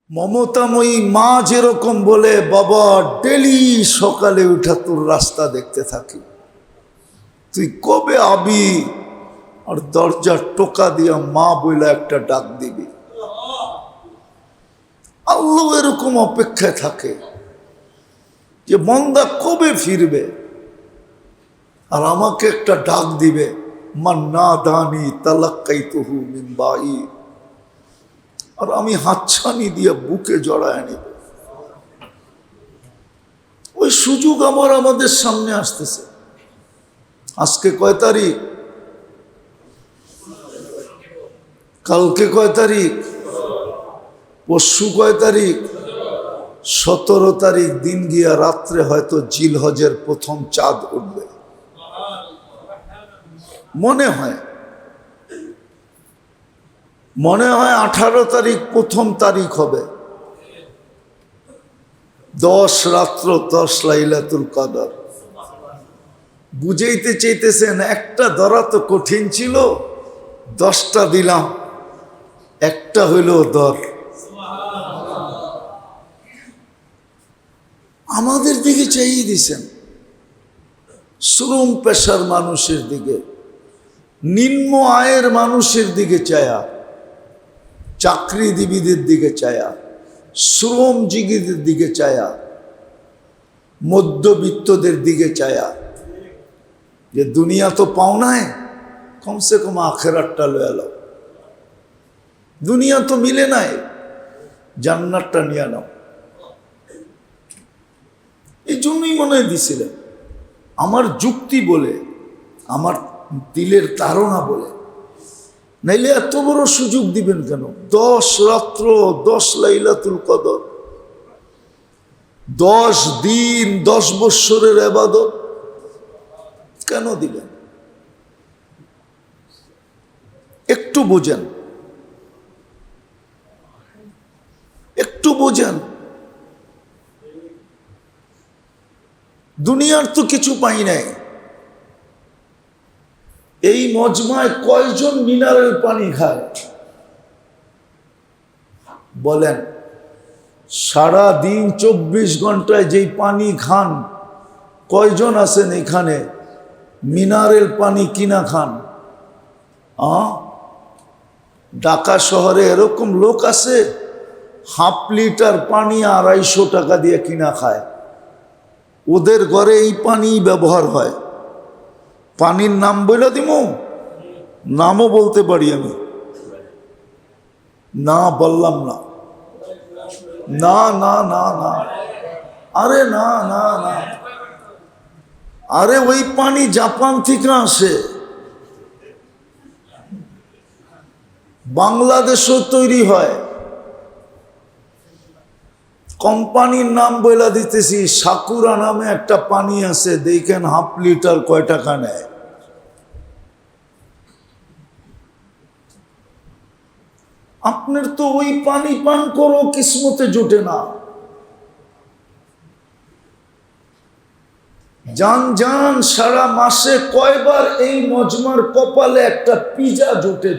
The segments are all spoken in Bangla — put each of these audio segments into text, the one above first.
মমতাময়ী মা যেরকম বলে, বাবা ডেলি সকালে উঠা তোর রাস্তা দেখতে থাকি, তুই কবে আবি আর দরজার টোকা দিয়া মা বইলা একটা ডাক দিবি। আল্লাহ এরকম অপেক্ষায় থাকে যে মন্দা কবে ফিরবে আর আমাকে একটা ডাক দিবে, মান না দানি তালাক্কাইতুহু মিন বাই, আর আমি হাতছানি দিয়ে বুকে জড়ায় নিব। ওই সুযোগ আমাদের সামনে আসতেছে। আজকে কয় তারিখ? কালকে কয় তারিখ? পরশু কয় তারিখ? 17 তারিখ দিন গিয়া রাত্রে হয়তো জিলহজের প্রথম চাঁদ উঠবে মনে হয়। 18 তারিখ প্রথম তারিখ হবে। 10 রাত্র 10 লাইলাতুল কদর। বুঝাইতে চাইতেছেন একটা ধরা তো কঠিন ছিল, 10টা দিলাম, একটা হইল দর। আমাদের দিকে চাইয়ে দিছেন, শ্রম পেশার মানুষের দিকে, নিম্ন আয়ের মানুষের দিকে চায়া, চাকরিজীবীদের দিকে চায়া, শ্রমজীবীদের দিকে চায়া, মধ্যবিত্তদের দিকে চায়া, যে দুনিয়া তো পাও নাই, কমসে কম আখেরাতটা লয়ে নাও। দুনিয়া তো মিলে নাই, জান্নাতটা নিয়ে নাও। এই জন্যই মনে হয় দিছিলেন, আমার যুক্তি বলে, আমার দিলের ধারণা বলে, নাইলে এত বড় সুযোগ দিবেন কেন? 10 রাত্র 10 লাইলাতুল কদর, 10 দিন 10 বৎসরের ইবাদত কেন দিবেন? একটু বোঝেন, একটু বোঝেন। দুনিয়ার তো কিছু পাই নাই। এই মজমায় কয়জন মিনারেল পানি খায় বলেন? সারা দিন 24 ঘন্টায় যেই পানি খান, কয়জন আছেন এখানে মিনারেল পানি কিনা খান? ঢাকা শহরে এরকম লোক আছে হাফ লিটার পানি 250 টাকা দিয়ে কিনা খায়। ওদের ঘরে এই পানি ব্যবহার হয়। পানির নাম বলে দিমু? নামও বলতে পারি আমি, না বললাম না, না না না না, আরে না না না, আরে ওই পানি জাপান থেকে আসে, বাংলাদেশও তৈরি হয়। কোম্পানির নাম বলে দিতেছি, সাকুরা নামে একটা পানি আছে, দেখেন হাফ লিটার কয় টাকা নেয়। আপনার তো ওই পানি পান করো কিসমতে জোটে না। জান জান সারা মাসে কয়বার এই মজমার কপালে একটা পিজা জোটে?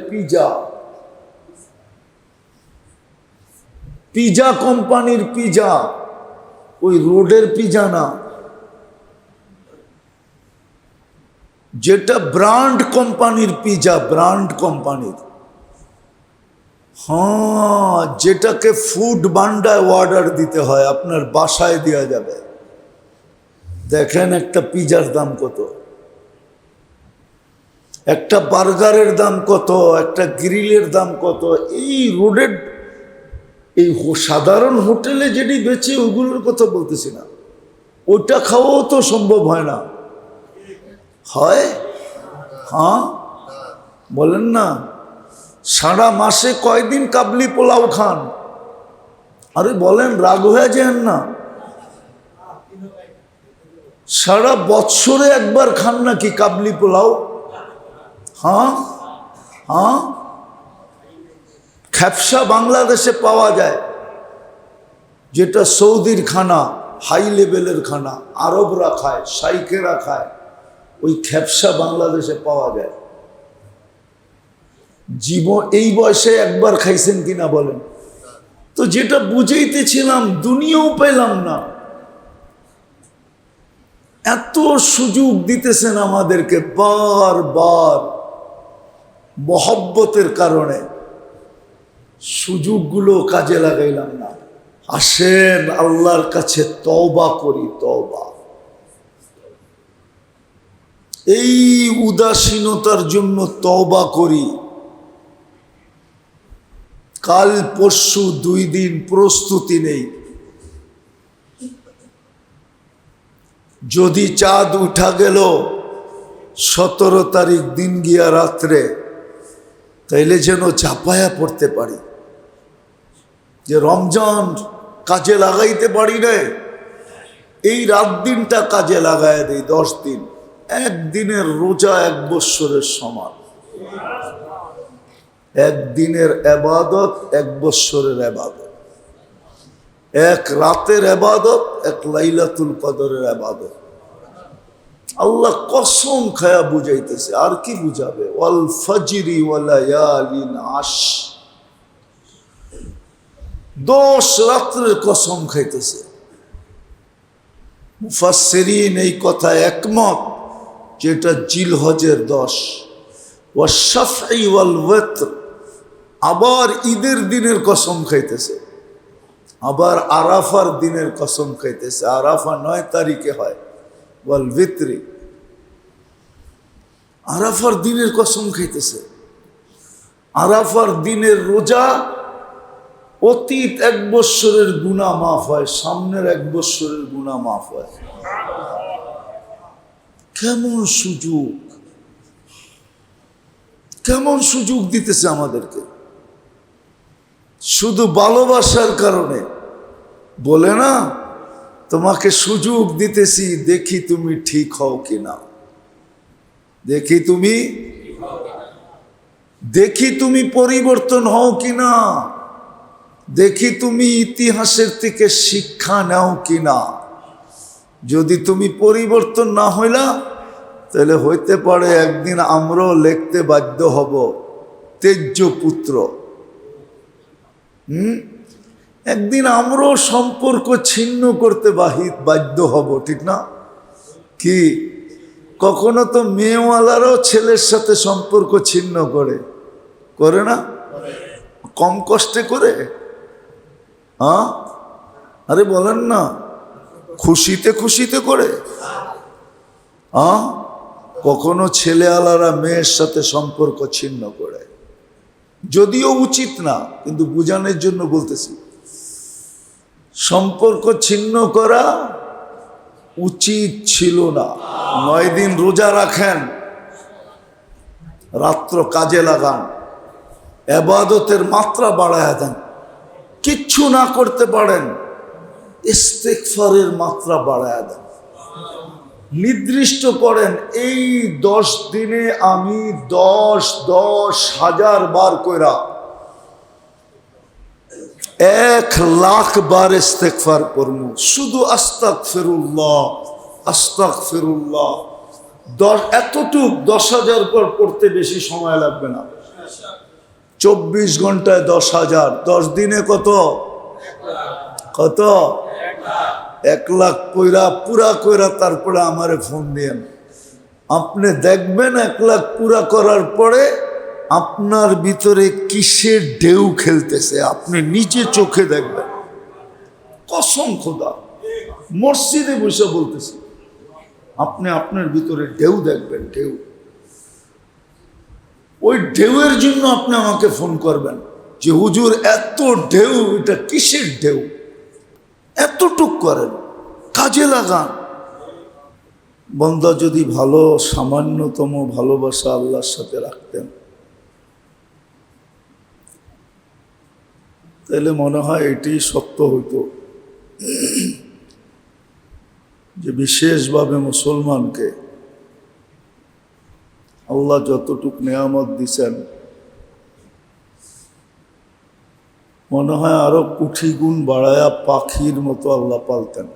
পিজা কোম্পানির পিজা, ওই রোডের পিজা না, যেটা ব্র্যান্ড কোম্পানির পিজা, ব্র্যান্ড কোম্পানির। হ্যাঁ, যেটাকে ফুড বান্ডায় অর্ডার দিতে হয়, আপনার বাসায় দেওয়া যাবে। দেখেন একটা পিজার দাম কত, একটা বার্গারের দাম কত, একটা গ্রিলের দাম কত। এই রোডের এই সাধারণ হোটেলে যেটি বেচে ওগুলোর কথা বলতেছি না, ওইটা খাওয়াও তো সম্ভব হয় না। হয়? হ্যাঁ বলেন না। সারা মাসে কয়দিন কাবলি পোলাও খান? আরে বলেন, রাগ হয়ে যান না। সারা বৎসরে একবার খান নাকি কাবলি পোলাও? হ্যাঁ হ্যাঁ। খ্যাপসা বাংলাদেশে পাওয়া যায়, যেটা সৌদির খানা, হাই লেভেলের খানা, আরবরা খায়, শাইখেরা খায়, ওই খ্যাপসা বাংলাদেশে পাওয়া যায়। জীবন এই বয়সে একবার খাইছেন কিনা বলেন? তো যেটা বুঝাইতেছিলাম দুনিয়াও পেলাম না। এত সুযোগ দিতেছেন আমাদেরকে বারবার, মহব্বতের কারণে সুযোগগুলো কাজে লাগাইলাম না। আসেন আল্লাহর কাছে তওবা করি, তওবা। এই উদাসীনতার জন্য তওবা করি। কাল পরশু 2 দিন প্রস্তুতি নেই। যদি চাঁদ উঠা গেল 17 তারিখ দিন গিয়া রাত্রে, তাইলে যেন চাপায়া পড়তে পারি যে রমজান কাজে লাগাইতে পারি না, এই রাত দিনটা কাজে লাগায় দেই। 10 দিন, একদিনের রোজা 1 বৎসরের সমান। একদিনের এবাদত 1 বৎসরের এবাদত। এক রাতের এবাদত 1 লাইলাতুল কদরের এবাদত। আল্লাহ কসম খায়া বুঝাইতেছে, আর কি বুঝাবে? ওয়াল ফজরি ওয়া লায়ালিন আশর, 10 রাত্রের কসম খাইতেছে। মুফাসসিরিন এই কথা একমত যেটা জিলহজের 10। ওয়া শাফঈ ওয়াল ওয়াতর, আবার ঈদের দিনের কসম খাইতেছে, আবার আরাফার দিনের কসম খাইতেছে। আরাফা 9 তারিখে হয়। ওয়াল ভিতরি, আরাফার দিনের কসম খাইতেছে। আরাফার দিনের রোজা অতীত 1 বৎসরের গুনাহ মাফ হয়, সামনের 1 বৎসরের গুনাহ মাফ হয়। কেমন সুযোগ, কেমন সুযোগ দিতেছে আমাদেরকে! শুধু ভালোবাসার কারণে বলে না, তোমাকে সুযোগ দিতেছি, দেখি তুমি ঠিক হও কিনা, দেখি তুমি পরিবর্তন হও কিনা, দেখি তুমি ইতিহাসের থেকে শিক্ষা নাও কিনা। যদি তুমি পরিবর্তন না হইলা, তাহলে হইতে পারে একদিন আমরাও লিখতে বাধ্য হব তেজ্য পুত্র। একদিন আমরাও সম্পর্ক ছিন্ন করতে বাধ্য হব, ঠিক না? কি কখনো তো মেয়েওয়ালারাও ছেলের সাথে সম্পর্ক ছিন্ন করে না? কম কষ্টে করে? হ্যাঁ, আরে বলেন না, খুশিতে খুশিতে করে। হ্যাঁ, কখনো ছেলেওয়ালারা মেয়ের সাথে সম্পর্ক ছিন্ন করে, যদিও উচিত না, কিন্তু বুঝানোর জন্য বলতেছি। সম্পর্ক ছিন্ন করা উচিত ছিল না। 9 দিন রোজা রাখেন, রাত্র কাজে লাগান, ইবাদতের মাত্রা বাড়ায়া দেন। কিচ্ছু না করতে পারেন, ইস্তিগফারের মাত্রা বাড়ায়া দেন। নির্দিষ্ট করেন, এই 10 দিনে আমি 10,000 বার কইরা 1,00,000 বার ইস্তিগফার করব। শুধু আস্তাগফিরুল্লাহ, আস্তাগফিরুল্লাহ। এতটুক 10,000 বার পড়তে বেশি সময় লাগবে না। 24 ঘন্টায় 10,000, 10 দিনে কত? 1,00,000 পুরা কইরা তারপরে আমারে ফোন দিয়েন। আপনি দেখবেন 1,00,000 পুরা করার পরে আপনার ভিতরে কিসের ঢেউ খেলতেছে, আপনি নিজে চোখে দেখবেন। কসম খোদা, মসজিদে বসে বলতেছি, আপনি আপনার ভিতরে ঢেউ দেখবেন, ঢেউ। ওই ঢেউয়ের জন্য আপনি আমাকে ফোন করবেন যে হুজুর এত ঢেউ, এটা কিসের ঢেউ? এতটুক করেন, কাজে লাগান। বান্দা যদি ভালো, সামান্যতম ভালোবাসা আল্লাহর সাথে রাখতেন, তাহলে মনে হয় এটি সত্য হইতো যে বিশেষভাবে মুসলমানকে আল্লাহ যতটুক নেয়ামত দিছেন, মনে হয় আরো কোটি গুণ বাড়ায়া পাখির মতো আল্লাহ পালতেন।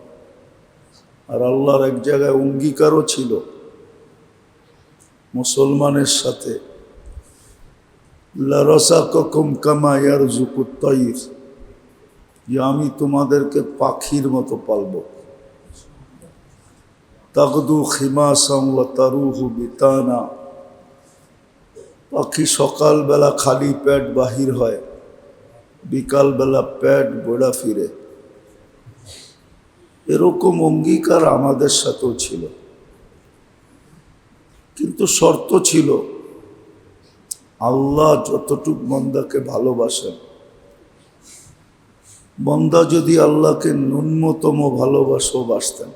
আর আল্লাহর এক জায়গায় অঙ্গীকারও ছিল মুসলমানের সাথে, লারাযাকাকুম কামা ইয়ারযুকুত তায়র, যে আমি তোমাদেরকে পাখির মতো পালব। তাগদু খিমাসাম ওয়া তারুহু বিতানা, পাখি সকালবেলা খালি পেট বাহির হয়, বিকালবেলা পেট ভরা ফিরে। এরকম অঙ্গীকার আমাদের সাথেও ছিল, কিন্তু শর্ত ছিল আল্লাহ যতটুক বন্দাকে ভালোবাসেন, বন্দা যদি আল্লাহকে ন্যূনতম ভালোবাসতেন।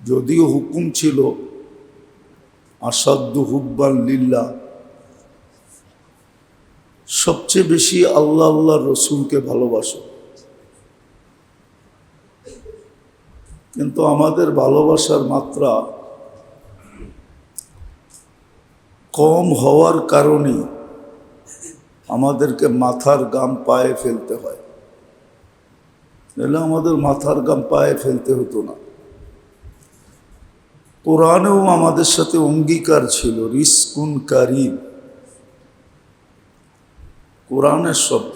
যদিও হুকুম ছিল আসাদ্দু হুব্বান লিল্লাহ, সবচেয়ে বেশি আল্লাহ আল্লাহ রসুলকে ভালোবাসো, কিন্তু আমাদের ভালোবাসার মাত্রা কম হওয়ার কারণে আমাদেরকে মাথার গাম পায়ে ফেলতে হয়, নাহলে আমাদের মাথার গাম পায়ে ফেলতে হতো না। কোরআনেও আমাদের সাথে অঙ্গীকার ছিল রিজকুন কারীম, কোরআনের শব্দ,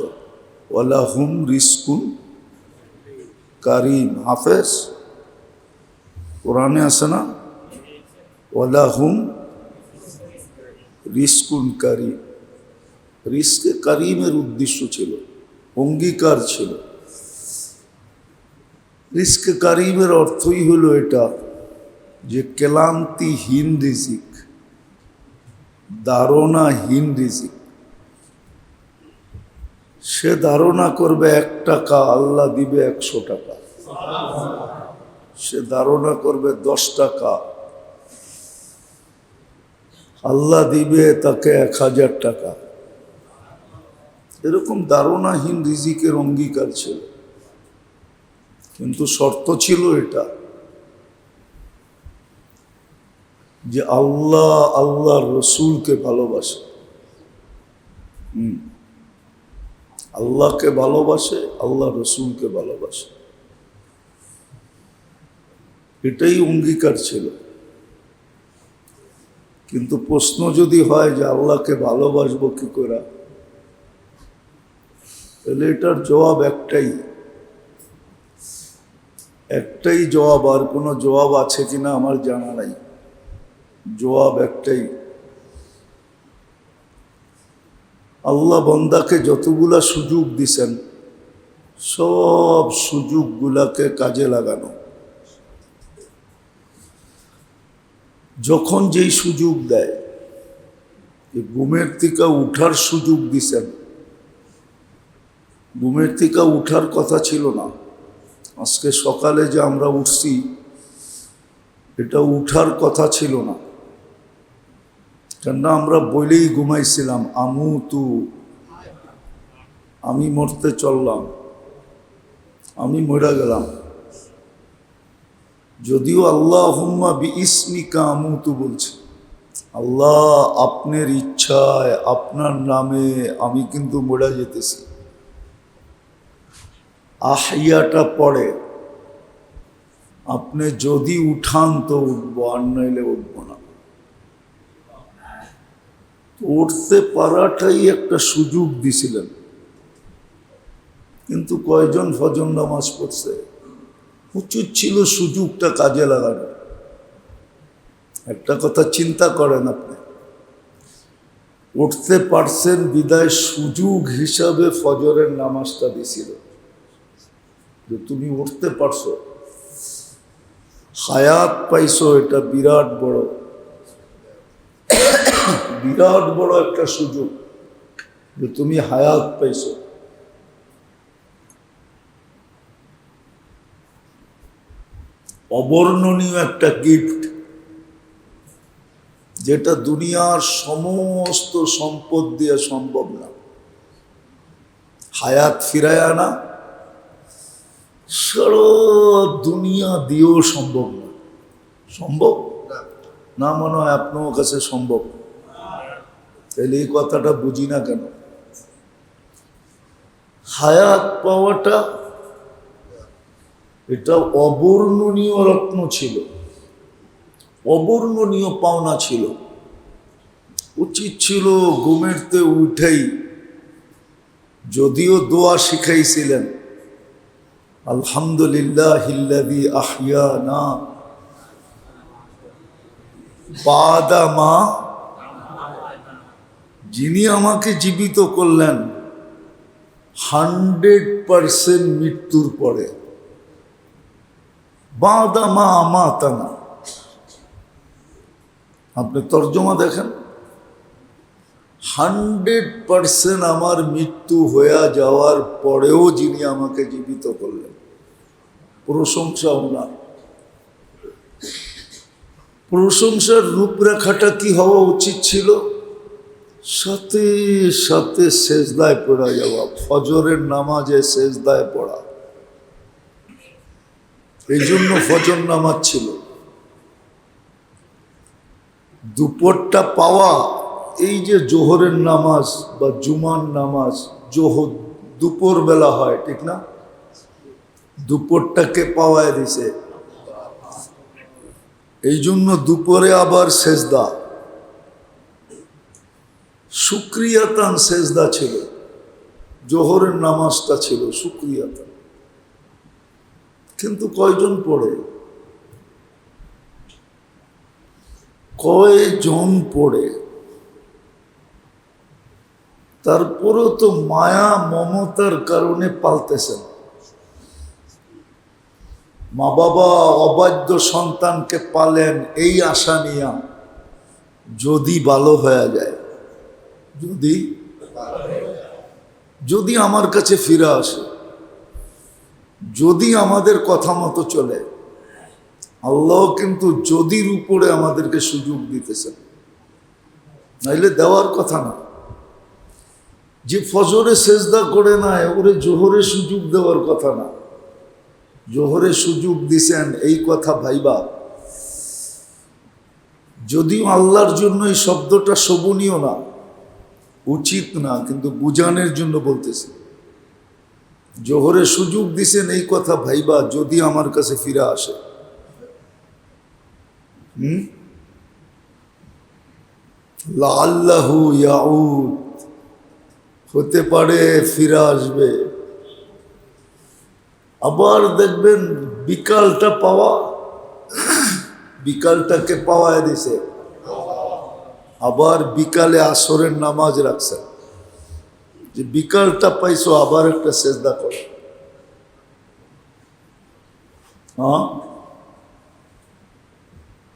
ওয়ালাহুম রিজকুন কারীম। হাফেজ, কোরআনে আছে না, ওয়ালাহুম রিজকুন কারীম। রিজকে কারীমের উদ্দেশ্য ছিল, অঙ্গীকার ছিল। রিজকে কারীমের অর্থই হলো এটা যে ক্লান্তিহীন রিজিক, ধারণাহীন রিজিক। সে ধারণা করবে 1 টাকা, আল্লাহ দিবে 100 টাকা। সে ধারণা করবে 10 টাকা, আল্লাহ দিবে তাকে 1000 টাকা। এরকম ধারণাহীন রিজিকের অঙ্গীকার ছিল, কিন্তু শর্ত ছিল এটা যে আল্লাহ আল্লাহর রসুলকে ভালোবাসে। আল্লাহকে ভালোবাসে, আল্লাহ রসুলকে ভালোবাসে, এটাই অঙ্গীকার ছিল। কিন্তু প্রশ্ন যদি হয় যে আল্লাহকে ভালোবাসবো কি করে, তাহলে এটার জবাব একটাই জবাব, আর কোনো জবাব আছে কিনা আমার জানা নাই। জবাব একটাই, আল্লাহ বান্দাকে যতগুলা সুযোগ দিছেন সব সুযোগগুলাকে কাজে লাগানো। যখন যেই সুযোগ দেয়, ঘুমের থেকে উঠার সুযোগ দিছেন, ঘুমের থেকে উঠার কথা ছিল না। আজকে সকালে যে আমরা উঠছি, এটা উঠার কথা ছিল না, কেননা আমরা বলেই ঘুমাইছিলাম আমুতু, আমি মরতে চললাম, আমি মরে গেলাম। যদিও আল্লাহুম্মা বিইসমিকা আমুতু বলছে, আল্লাহ আপনার ইচ্ছায় আপনার নামে আমি কিন্তু মরে যেতেছি। আহিয়াটা পড়ে, আপনি যদি উঠান তো উঠবো, আর নইলে উঠবো না। উঠতে পারাটাই একটা সুযোগ দিছিলেন, কিন্তু কয়জন ফজর নামাজ পড়ছে? উচিত ছিল সুযোগটা কাজে লাগানো। একটা কথা চিন্তা করেন, আপনি উঠতে পারছেন বিদায় সুযোগ হিসাবে ফজরের নামাজটা দিছিল, যে তুমি উঠতে পারছো, হায়াত পাইছো, এটা বিরাট বড়, বিরাট বড় একটা সুযোগ যে তুমি হায়াত পাইছো। অবর্ণনীয় একটা গিফট, যেটা দুনিয়ার সমস্ত সম্পদ দিয়ে সম্ভব না। হায়াত ফিরায় আনা সারা দুনিয়া দিয়েও সম্ভব না। সম্ভব না মনে হয় আপনার কাছে সম্ভব? তাহলে এই কথাটা বুঝি না কেন? হায়াত পাওয়াটা এটা অবর্ণনীয় রত্ন ছিল, অবর্ণনীয় পাওনা ছিল। উচিত ছিল ঘুমেরতে উঠেই, যদিও দোয়া শিখাইছিলেন আলহামদুলিল্লাহিল্লাযী আহইয়ানা বাদা মা, যিনি আমাকে জীবিত করলেন 100% মৃত্যুর পরে। বাদা মা আমাতানা, আপনি তর্জমা দেখেন, 100% আমার মৃত্যু হয়ে যাওয়ার পরেও যিনি আমাকে জীবিত করলেন, প্রশংসা ওনার। প্রশংসার রূপরেখাটা কি হওয়া উচিত ছিল? সাথে সাথে সেজদায় পড়া যাওয়া, ফজরের নামাজে সেজদায় পড়া। এই জন্য ফজর নামাজ ছিল। দুপুরটা পাওয়া, এই যে জোহরের নামাজ বা জুমার নামাজ জোহর দুপুর বেলা হয়, ঠিক না? দুপুরটাকে পাওয়ায় দিছে, এই জন্য দুপুরে আবার সেজদা, শুকরিয়াতান সেজদা ছিল। জোহরের নামাজটা ছিল শুকরিয়াতান। কিন্তু কয়জন পড়ে? কয়জন পড়ে? তারপরেও তো মায়া মমতার কারণে পালতেছেন। মা বাবা অবাধ্য সন্তানকে পালেন এই আশা নিয়া, যদি ভালো হয়ে যায়, যদি আমার কাছে ফিরে আসে, যদি আমাদের কথা মতো চলে। আল্লাহ কিন্তু যদির উপরে আমাদেরকে সুযোগ দিতেছেন, নাইলে দেওয়ার কথা না। যে ফজরে সেজদা করে না, ওরে জোহরে সুযোগ দেওয়ার কথা না। জোহরে সুযোগ দিছেন এই কথা ভাইবা। যদিও আল্লাহর জন্য এই শব্দটা শোভনীয় না, উচিত না, কিন্তু বুঝানোর জন্য বলতেছি। জোহরে সুযোগ দিছেন এই কথা ভাইবা, যদি আমার কাছে ফিরে আসে। লাআল্লাহু ইয়াউদ, হতে পারে ফিরে আসবে। আবার দেখবেন বিকালটা পাওয়া, বিকালটাকে পাওয়ায় দিছে। আবার বিকালে আসরের নামাজ রাখছে, যে বিকালটা পাইছো আবার একটা সেজদা করো। হ্যাঁ,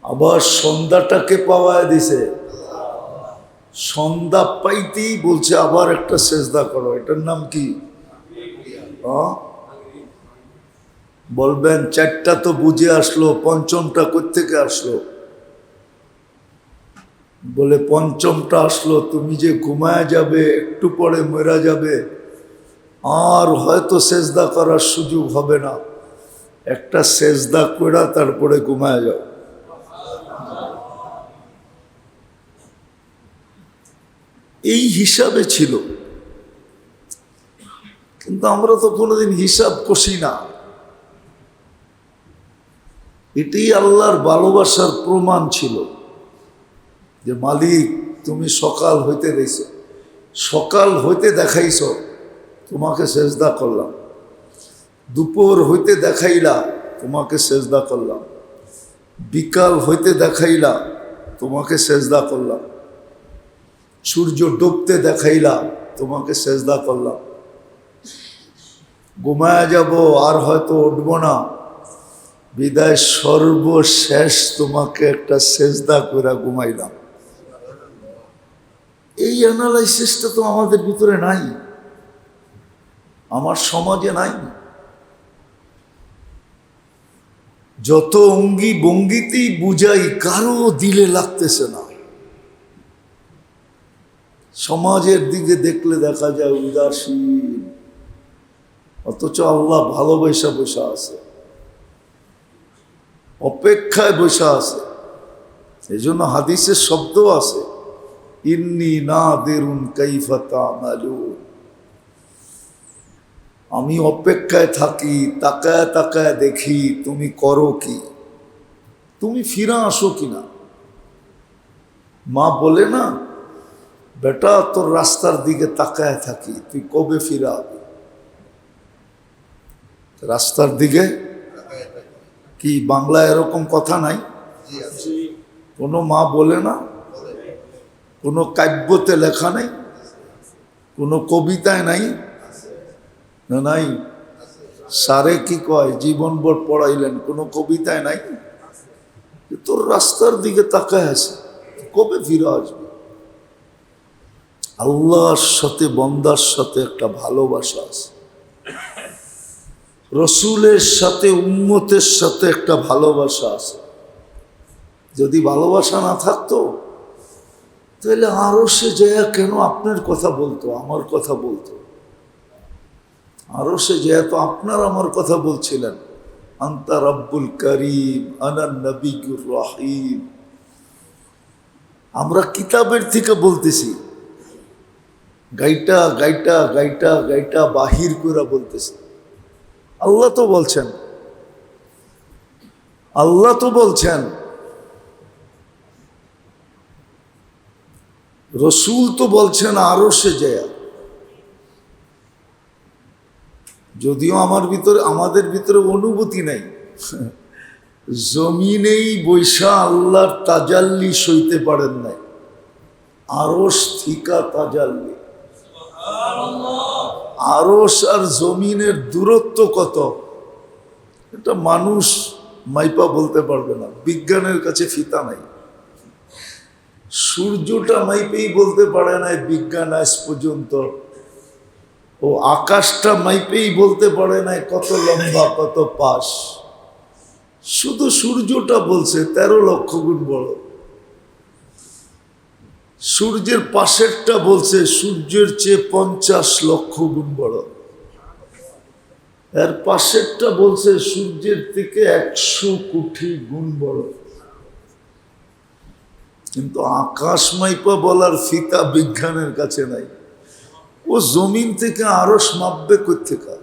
আবার সন্ধ্যাটাকে পাওয়ায় দিছে, সন্ধ্যা পাইতেই বলছে আবার একটা সেজদা করো। এটার নাম কি? বলবেন চারটা তো বুঝে আসলো, পঞ্চমটা কোত্থেকে আসলো? বলে পঞ্চমটা আসলো, তুমি যে ঘুমায় যাবে, একটু পরে মরা যাবে, আর হয়তো সেজদা করার সুযোগ হবে না, একটা সেজদা কইরা তারপরে ঘুমায় যাও। এই হিসাবে ছিল, কিন্তু আমরা তো কোনোদিন হিসাব কষি না। এটাই আল্লাহর ভালোবাসার প্রমাণ ছিল, যে মালিক তুমি সকাল হইতে দিয়েছ, সকাল হইতে দেখাইছ, তোমাকে সেজদা করলাম। দুপুর হইতে দেখাইলা, তোমাকে সেজদা করলাম। বিকাল হইতে দেখাইলা, তোমাকে সেজদা করলাম। সূর্য ডুবতে দেখাইলা, তোমাকে সেজদা করলাম। ঘুমায়া যাব, আর হয়তো উঠব না, বিদায় সর্বশেষ তোমাকে একটা সেজদা করে ঘুমাইলাম। এই অ্যানালাইসিসটা তো আমাদের ভিতরে নাই, আমার সমাজে নাই। যত অঙ্গি ভঙ্গিতেই বুঝাই, কারো দিলে লাগতেছে না। সমাজের দিকে দেখলে দেখা যায় উদাসীন, অথচ আল্লাহ ভালোবাসা বসে আছে, অপেক্ষায় বসে আছে। এই জন্য হাদিসের শব্দ আছে, ইন্নী নাদিরুন কাইফা তা'মালুন, আমি অপেক্ষায় থাকি, তাকায় তাকায় দেখি তুমি করো কি, তুমি ফিরে আসো কিনা। মা বলে না, বেটা তোর রাস্তার দিকে তাকায় থাকি, তুই কবে ফিরে আসবি। রাস্তার দিকে কি বাংলায় এরকম কথা নাই? কোনো মা বলে না? কোনো কাব্যতে লেখা নেই? কোনো কবিতায় নাই? না নাই? সারে কি কয় জীবনভর পড়াইলেন, কোনো কবিতায় নাই? তোর রাস্তার দিকে তাকায় আছে, কবে ফিরে আসবে? আল্লাহর সাথে বন্দার সাথে একটা ভালোবাসা আছে, রসুলের সাথে উম্মতের সাথে একটা ভালোবাসা আছে। যদি ভালোবাসা না থাকতো তাহলে আরো সে যায় কেন আপনার কথা বলতো, আমার কথা বলতো? আরো সে যায় তো আপনার আমার কথা বলছিলেন, আন্তা রব্বুল করিম আনা নবিয়ুর রহিম। আমরা কিতাবের থেকে বলতেছি, গাইটা গাইটা গাইটা গাইটা বাহির করে বলতেছি। আল্লাহ তো বলছেন, আল্লাহ তো বলছেন, রসুল তো বলছেন আরো সে যায়। যদিও আমাদের ভিতরে অনুভূতি নাই, জমিনেই বৈশা আল্লাহর তাজাল্লি সইতে পারেন নাই, আরশ থিকা তাজাল্লি। আরশ আর জমিনের দূরত্ব কত, এটা মানুষ মাইপা বলতে পারবে না, বিজ্ঞানের কাছে ফিতা নাই। সূর্যটা মাইপেই বলতে পারে না বিজ্ঞান আজ পর্যন্ত, ও আকাশটা মাইপেই বলতে পারে না কত লম্বা কত পাশ। শুধু সূর্যটা বলছে 13 লক্ষ গুণ বড়, সূর্যের পাশেরটা বলছে সূর্যের চেয়ে 50 লক্ষ গুণ বড়, এর পাশেরটা বলছে সূর্যের থেকে 100 কোটি গুণ বড়। কিন্তু আকাশ মাইপা বলার ফিতা বিজ্ঞানের কাছে নাই। ও জমিন থেকে আরশ মাপবে কোত্থেকে?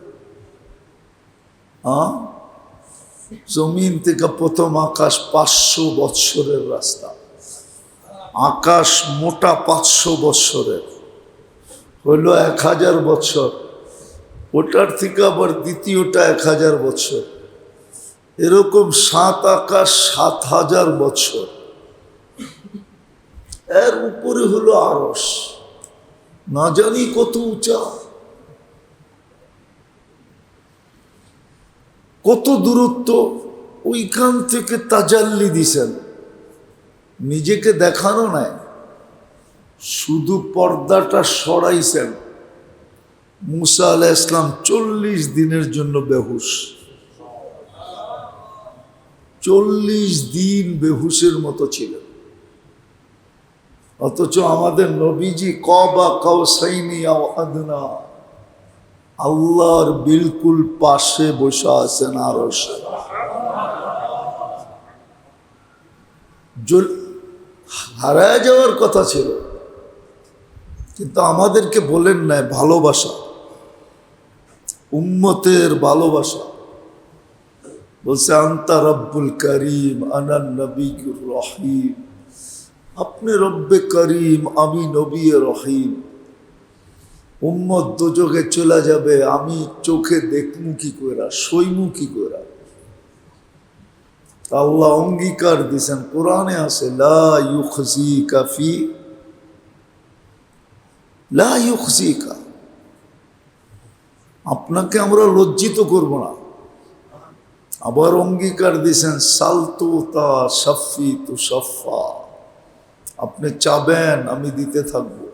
জমিন থেকে প্রথম আকাশ 500 বৎসরের রাস্তা, আকাশ মোটা 500 বৎসরের, হইল 1000 বৎসর, ওটার থেকে আবার দ্বিতীয়টা 1000 বৎসর, এরকম 7 আকাশ 7000 বৎসর, এর উপরে হলো আরশ, না জানি কত উঁচা, কত দূরত্ব। ওইখান থেকে তাজাল্লি দিছেন, নিজেকে দেখানো নাই, শুধু পর্দাটা সরাইছেন। মুসা আলাইহিস সালাম 40 দিনের জন্য বেহুশ, 40 দিন বেহুশের মতো ছিলেন। অথচ আমাদের নবীজি কবা কাউসাইনি আও আদনা, আল্লাহর বিলকুল পাশে বসে আছেন আরশে। হারায় যাওয়ার কথা ছিল, কিন্তু আমাদেরকে বলেন নাই ভালোবাসা, উম্মতের ভালোবাসা। বলছে আন্তা রব্বুল করিম আনা নবিয়ুর রহিম, আপনি রব্বে করিম, আমি নবী রহিম। উম্মত দোজখে চলে যাবে, আমি চোখে দেখমু কি কইরা, সইমু কি কইরা? আল্লাহ অঙ্গীকার দিয়েছেন, কোরআনে আছে লা ইউখজিকা ফি লা ইউখজিকা, আপনাকে আমরা লজ্জিত করব না। আবার অঙ্গীকার দিয়েছেন সালতু তা সাফি তু সাফা, আপনি চাবেন আমি দিতে থাকবো,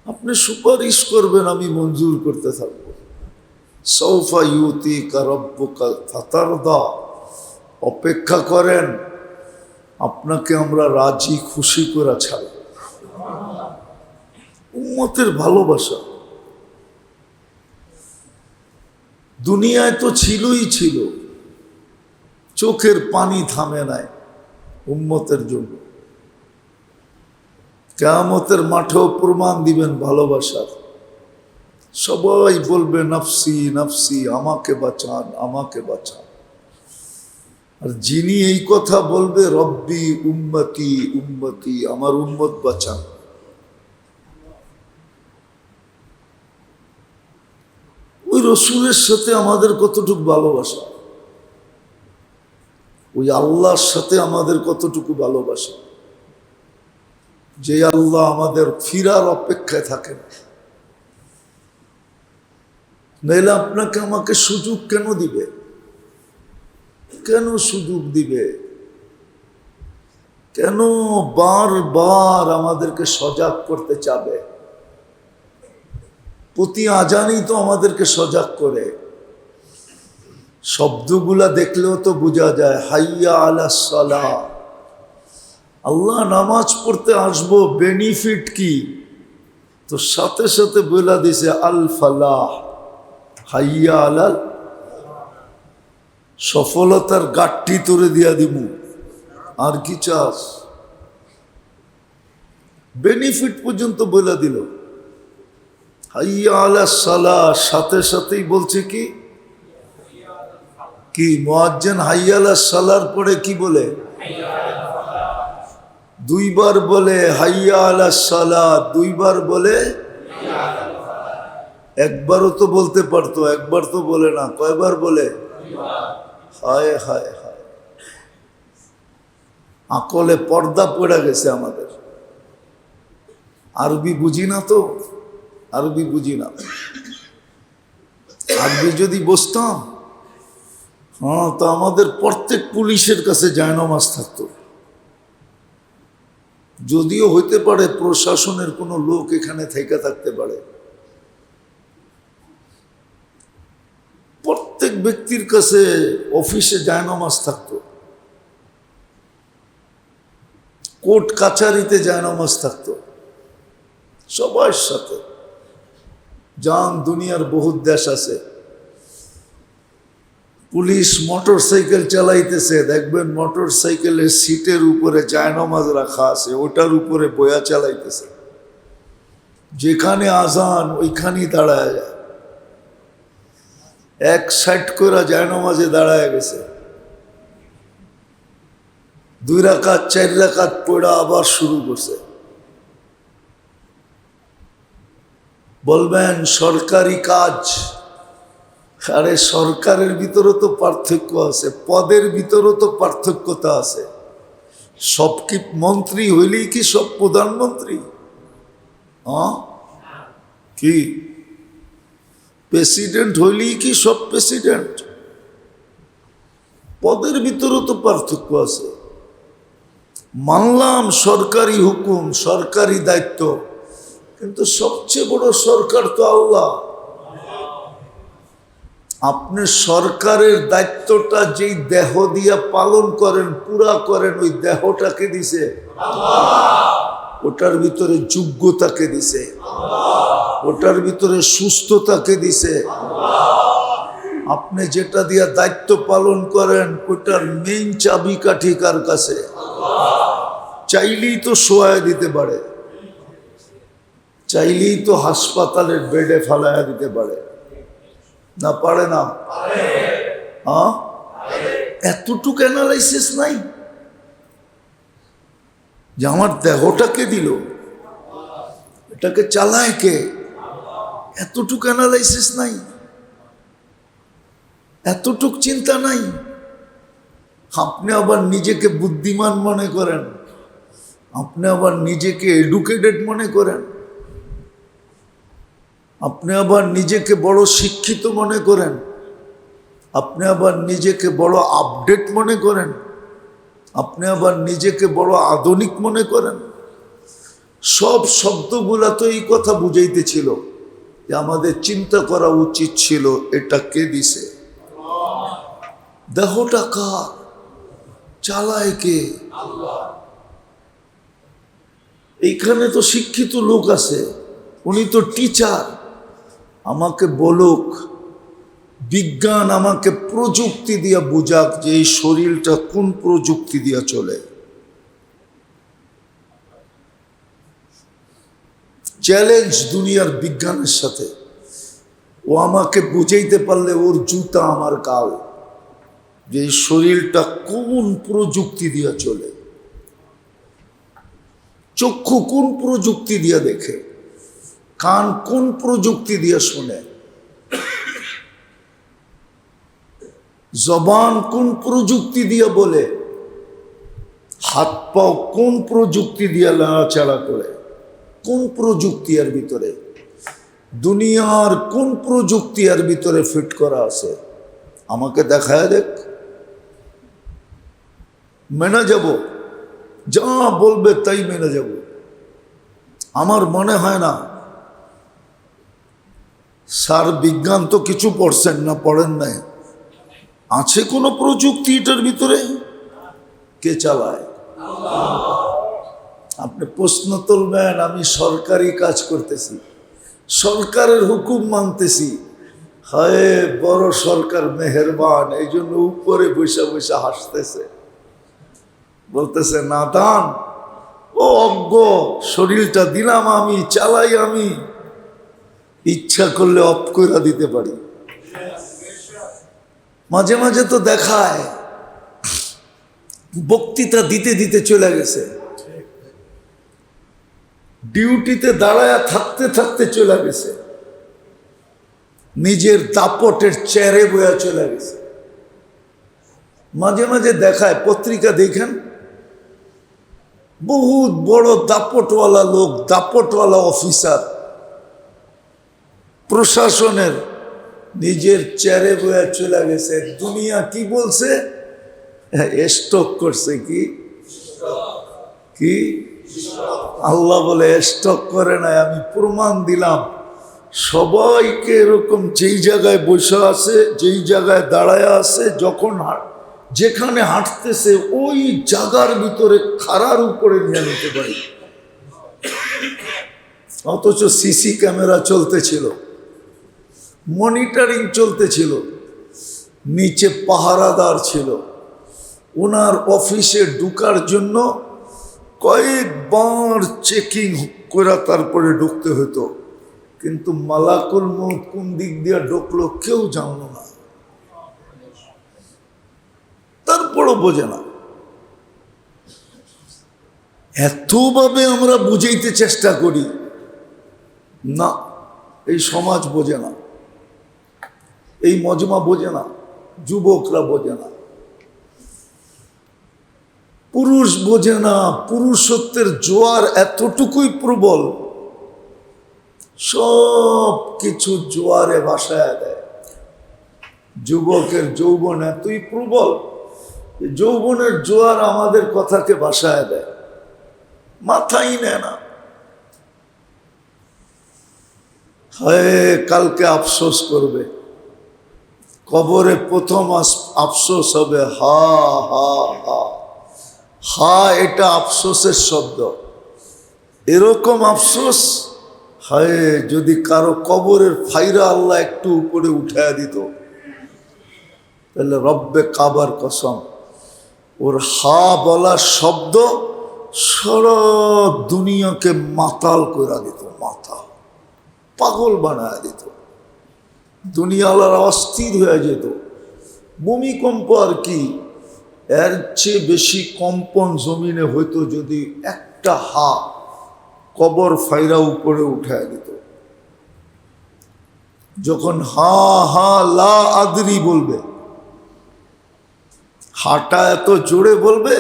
আপনি সুপারিশ করবেন আমি মঞ্জুর করতে থাকবো। সৌফা ইউতিকা রব্বুকা ফাতারদা, অপেক্ষা করেন, আপনাকে আমরা রাজি খুশি করে ছাড়ব। উম্মতের ভালোবাসা দুনিয়ায় তো ছিলই ছিল, চোখের পানি থামে নাই উম্মতের জন্য। কিয়ামতের মাঠেও প্রমাণ দিবেন ভালোবাসার, সবাই বলবে নফসি নফসি, আমাকে বাঁচান আমাকে বাঁচান। আর যিনি এই কথা বলবে রব্বি উম্মতি উম্মতি, আমার উম্মত বাঁচান, ওই রসুলের সাথে আমাদের কতটুকু ভালোবাসা, ওই আল্লাহর সাথে আমাদের কতটুকু ভালোবাসা, যে আল্লাহ আমাদের ফিরার অপেক্ষায় থাকেন। নইলে আপনাকে আমাকে সুযোগ কেন দিবে? কেন সুযোগ দিবে? কেন বারবার আমাদেরকে সজাগ করতে চাবে? প্রতি আজানই তো আমাদেরকে সজাগ করে। শব্দগুলা দেখলেও তো বোঝা যায়, হাইয়া আলাস সালাহ, আল্লাহ নামাজ পড়তে আসবো, বেনিফিট কি? তো সাথে সাথে বলে দিছে আল ফালাহ, হাইয়া আলাল, সফলতার গাঠটি তুলে দিয়া দিব। আর কি চাস? বেনিফিট পর্যন্ত বলে দিল। হাইয়া আলাস সালাহ, সাথে সাথেই বলছে কি কি মুয়াজ্জিন হাইয়া আলাস সালার পরে কি বলে? দুইবার বলে হাইয়া আলাস সালাহ, দুইবার বলে। একবারও তো বলতে পারতো, একবার তো বলে না, কয়বার বলে? হায় হায় হায়, আকলে পর্দা পড়ে গেছে আমাদের। আরবি বুঝি না তো, আরবি বুঝি না। আরবি যদি বসতাম, হ্যাঁ, তো আমাদের প্রত্যেক পুলিশের কাছে জায়নামাজ থাকতো। যদিও হইতে পারে প্রশাসনের কোনো লোক এখানে থেকে থাকতে পারে, প্রত্যেক ব্যক্তির কাছে অফিসে জায়নামাজ থাকতো, কোর্ট কাছারিতে জায়নামাজ থাকতো, সবার সাথে। জান দুনিয়ার বহুত দেশ আছে, পুলিশ মোটর সাইকেল চালাইতেছে, দেখবেন মোটর সাইকেলের সিটের উপরে জায়নামাজ রাখা আছে, ওটার উপরে বয়া চালাইতেছে। যেখানে আজান ওইখানেই দাঁড়ায় যায়, এক সাইড করে জায়নামাজে দাঁড়ায় গেছে। 2 রাকাত 4 রাকাত পড়া আবার শুরু করছে। বলবেন সরকারি কাজ, আরে সরকারের ভিতরে তো পার্থক্য আছে, পদের ভিতরেও তো পার্থক্যতা আছে। সব কি মন্ত্রী হইলেই কি সব প্রধানমন্ত্রী? হ্যাঁ, কি প্রেসিডেন্ট হইলেই কি সব প্রেসিডেন্ট? পদের ভিতরেও তো পার্থক্য আছে। মানলাম সরকারি হুকুম, সরকারি দায়িত্ব, কিন্তু সবচেয়ে বড় সরকার তো আল্লাহ। আপনি সরকারের দায়িত্বটা যেই দেহ দিয়া পালন করেন, পুরা করেন, ওই দেহটাকে দিছে ওটার ভিতরে যোগ্যতাকে দিছে, ওটার ভিতরে সুস্থতাকে দিছে। আপনি যেটা দিয়া দায়িত্ব পালন করেন, ওটার মেইন চাবিকাঠি কার কাছে? চাইলেই তো শোয়া দিতে পারে, চাইলেই তো হাসপাতালের বেডে ফালাইয়া দিতে পারে, না পারে না? হ্যাঁ, এতটুকু অ্যানালাইসিস নাই যে আমার দেহটাকে দিল, এটাকে চালায় কে? এতটুকু অ্যানালাইসিস নাই, এতটুক চিন্তা নাই। আপনি আবার নিজেকে বুদ্ধিমান মনে করেন, আপনি আবার নিজেকে এডুকেটেড মনে করেন, আপনি আবার নিজেকে বড় শিক্ষিত মনে করেন, আপনি আবার নিজেকে বড় আপডেট মনে করেন, আপনি আবার নিজেকে বড় আধুনিক মনে করেন। সব শব্দগুলা তো এই কথা বুঝাইতেছিল যে আমাদের চিন্তা করা উচিত ছিল এটা কে দিছে, দেহটা কার, চালায় কে? এইখানে তো শিক্ষিত লোক আছে, উনি তো টিচার, আমাকে বলুক, বিজ্ঞান আমাকে প্রযুক্তি দিয়া বুঝাক যে এই শরীরটা কোন প্রযুক্তি দিয়া চলে। চ্যালেঞ্জ দুনিয়ার বিজ্ঞানের সাথে, ও আমাকে বুঝাইতে পারলে ওর জুতা আমার কাল, যে এই শরীরটা কোন প্রযুক্তি দিয়া চলে। চক্ষু কোন প্রযুক্তি দিয়া দেখে, কান কোন প্রযুক্তি দিয়া শোনে, জবান কোন প্রযুক্তি দিয়ে বলে, হাত পাও কোন প্রযুক্তি দিয়ে নাড়াচাড়া করে, কোন প্রযুক্তি এর ভিতরে, দুনিয়ার কোন প্রযুক্তি এর ভিতরে ফিট করা আছে, আমাকে দেখায় দেখ, মেনে যাব, যা বলবে তাই মেনে যাব। আমার মনে হয় না, স্যার বিজ্ঞান তো কিছু পড়ছেন না, পড়েন নাই, আছে কোনো প্রযুক্তি এটার ভিতরে? কে চালায়? আপনি প্রশ্ন তুলবেন, আমি সরকারি কাজ করতেছি, সরকারের হুকুম মানতেছি, হায় বড় সরকার মেহেরবান, এই জন্য উপরে বৈশা বৈশা হাসতেছে, বলতেছে নাদান, ও অজ্ঞ, শরীরটা দিলাম আমি, চালাই আমি, ইচ্ছা করলে অফ করে দিতে পারি। মাঝে মাঝে তো দেখায় বক্তৃতা দিতে দিতে চলে গেছে, ডিউটিতে দাঁড়ায়া থাকতে থাকতে চলে গেছে, নিজের দাপটের চেয়ারে বয়া চলে গেছে। মাঝে মাঝে দেখায়, পত্রিকা দেখেন, বহুত বড় দাপটওয়ালা লোক, দাপটওয়ালা অফিসার প্রশাসনের, নিজের চেয়ারে বয়া চলে গেছে। দুনিয়া কি বলছে? স্টক করছে। কি আল্লাহ বলে স্টক করে নাই, আমি প্রমাণ দিলাম। সবাইকে এরকম যেই জায়গায় বসে আছে, যেই জায়গায় দাঁড়ায় আছে, যখন যেখানে হাঁটতেছে ওই জায়গার ভিতরে খাড়ার উপরে নিয়ে নিতে পারি। অথচ সিসি ক্যামেরা চলতেছিল, মনিটরিং চলতেছিল, নিচে পাহারাদার ছিল। ওনার অফিসে ঢুকার জন্য কয়েকবার চেকিং করে তারপরে ঢুকতে হতো, কিন্তু মালাকুল মউত কোন দিক দিয়ে ঢুকলো কেউ জানলো না, তারপরও বোঝে না। এতভাবে আমরা বুঝাইতে চেষ্টা করি, না, এই সমাজ বোঝে না, এই মজমা বোঝে না, যুবকরা বোঝে না, পুরুষ বোঝে না। পুরুষত্বের জোয়ার এতটুকুই প্রবল, সব কিছু জোয়ারে ভাসায় দেয়। যুবকের যৌবন এতই প্রবল, যৌবনের জোয়ার আমাদের কথাকে ভাসায় দেয়, মাথাই নেয় না। হায়, কালকে আফসোস করবে, কবরে প্রথম আফসোস হবে হা হা হা হা, এটা আফসোসের শব্দ। এরকম আফসোস, হায় যদি কারো কবরের ফাইরা আল্লাহ একটু উপরে উঠায় দিত, তাহলে রব্বে কাবার কসম, ওর হা বলার শব্দ সারা দুনিয়াকে মাতাল করে দিত, মাতাল পাগল বানায় দিত, দুনিয়ালার অস্থির হয়ে যেত। ভূমিকম্প আর কি, এর চেয়ে বেশি কম্পন জমিনে হইতো যদি একটা হা কবর ফাইরা উপরে উঠায় দিত। যখন হা হা লা আদরি বলবে, হাটা এত জোরে বলবে,